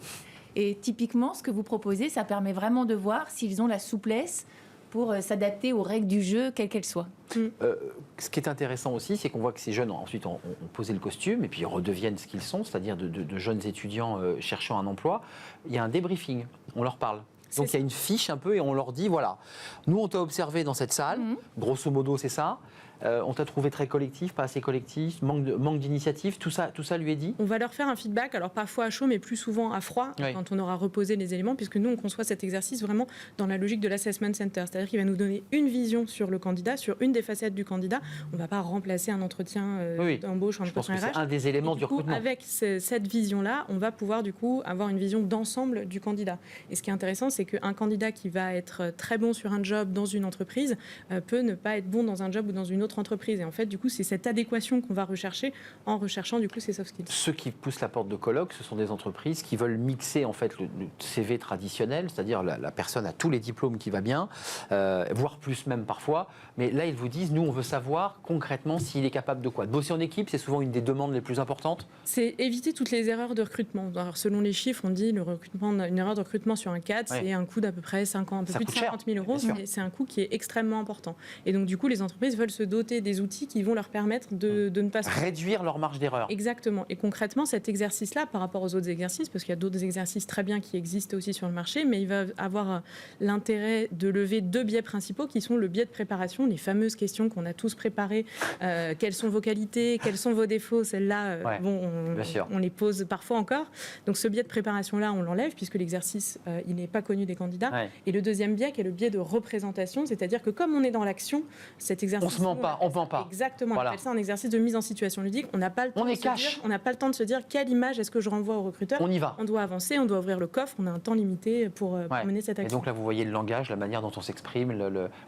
Et typiquement, ce que vous proposez, ça permet vraiment de voir s'ils ont la souplesse pour s'adapter aux règles du jeu, quelles qu'elles soient. Ce qui est intéressant aussi, c'est qu'on voit que ces jeunes, ensuite, ont posé le costume et puis ils redeviennent ce qu'ils sont, c'est-à-dire de jeunes étudiants cherchant un emploi. Il y a un débriefing, on leur parle. Donc il y a une fiche un peu et on leur dit, voilà, nous on t'a observé dans cette salle, grosso modo c'est ça. On t'a trouvé très collectif, pas assez collectif, manque d'initiative, tout ça lui est dit? On va leur faire un feedback, alors parfois à chaud, mais plus souvent à froid, quand on aura reposé les éléments, puisque nous, on conçoit cet exercice vraiment dans la logique de l'assessment center. C'est-à-dire qu'il va nous donner une vision sur le candidat, sur une des facettes du candidat. On ne va pas remplacer un entretien d'embauche, un entretien RH. C'est un des éléments du recrutement. Avec cette vision-là, on va pouvoir du coup avoir une vision d'ensemble du candidat. Et ce qui est intéressant, c'est qu'un candidat qui va être très bon sur un job dans une entreprise peut ne pas être bon dans un job ou dans une autre entreprise. Et en fait, du coup, c'est cette adéquation qu'on va rechercher en recherchant du coup ces soft skills. Ceux qui poussent la porte de colloque, ce sont des entreprises qui veulent mixer en fait le CV traditionnel, c'est-à-dire la personne a tous les diplômes qui va bien, voire plus même parfois. Mais là, ils vous disent, nous, on veut savoir concrètement s'il est capable de quoi. De bosser en équipe, c'est souvent une des demandes les plus importantes. C'est éviter toutes les erreurs de recrutement. Alors, selon les chiffres, on dit une erreur de recrutement sur un cadre, c'est un coût d'à peu près 50, un peu plus de 50 000 euros, mais c'est un coût qui est extrêmement important. Et donc, du coup, les entreprises veulent se doter des outils qui vont leur permettre de ne pas réduire leur marge d'erreur. Exactement. Et concrètement, cet exercice-là, par rapport aux autres exercices, parce qu'il y a d'autres exercices très bien qui existent aussi sur le marché, mais il va avoir l'intérêt de lever deux biais principaux qui sont le biais de préparation, les fameuses questions qu'on a tous préparées. Quelles sont vos qualités, quels sont vos défauts? Celles-là, on les pose parfois encore. Donc ce biais de préparation-là, on l'enlève puisque l'exercice, il n'est pas connu des candidats. Et le deuxième biais, qui est le biais de représentation, c'est-à-dire que comme on est dans l'action, cet exercice... On se ment pas, on vend pas. Exactement. On appelle ça un exercice de mise en situation ludique. On n'a pas le temps de se dire quelle image est-ce que je renvoie au recruteur. On y va. On doit avancer, on doit ouvrir le coffre. On a un temps limité pour mener cette action. Et donc là, vous voyez le langage, la manière dont on s'exprime,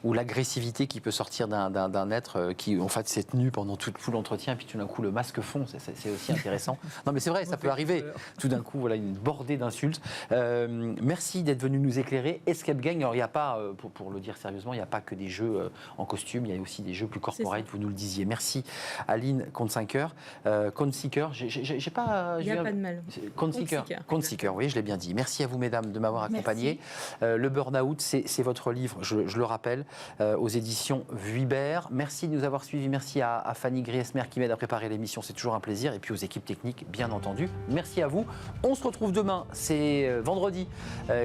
ou l'agressivité qui peut sortir d'un être qui, en fait, s'est tenu pendant tout l'entretien, et puis tout d'un coup, le masque fond. C'est aussi intéressant. Non, mais c'est vrai, ça peut arriver. Tout d'un coup, voilà, une bordée d'insultes. Merci d'être venu nous éclairer. Escape Gang, alors il n'y a pas, pour le dire sérieusement, il n'y a pas que des jeux en costume, il y a aussi des jeux plus corporate, vous nous le disiez. Merci Aline Conseeker, j'ai pas... Il n'y a pas de mal. Conseeker, oui, je l'ai bien dit. Merci à vous, mesdames, de m'avoir accompagné. Le burn-out, c'est votre livre, je le rappelle, aux éditions Vuibert. Merci de nous avoir suivis. Merci à Fanny Griesmer qui m'aide à préparer l'émission. C'est toujours un plaisir. Et puis aux équipes techniques, bien entendu. Merci à vous. On se retrouve demain. C'est vendredi.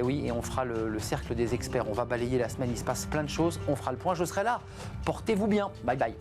Oui, et on fera le cercle des experts. On va balayer la semaine. Il se passe plein de choses. On fera le point. Je serai là. Portez-vous bien. Bye bye.